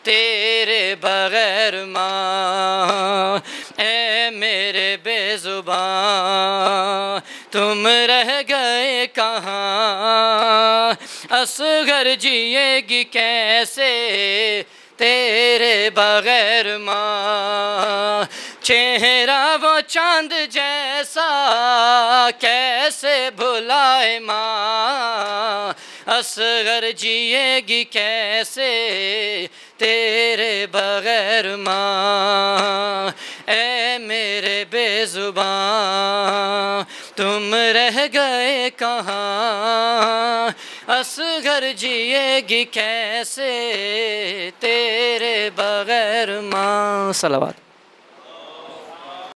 تیرے بغیر ماں، اے میرے بے زباں تم رہ گئے کہاں، اصغر جیے گی کیسے تیرے بغیر ماں، چہرہ وہ چاند جیسا کیسے بھلائے ماں، اصغر جیے گی کیسے تیرے بغیر ماں، اے میرے بے زباں تم رہ گئے کہاں، اصغر جیے گی کیسے تیرے بغیر ماں، صلوات۔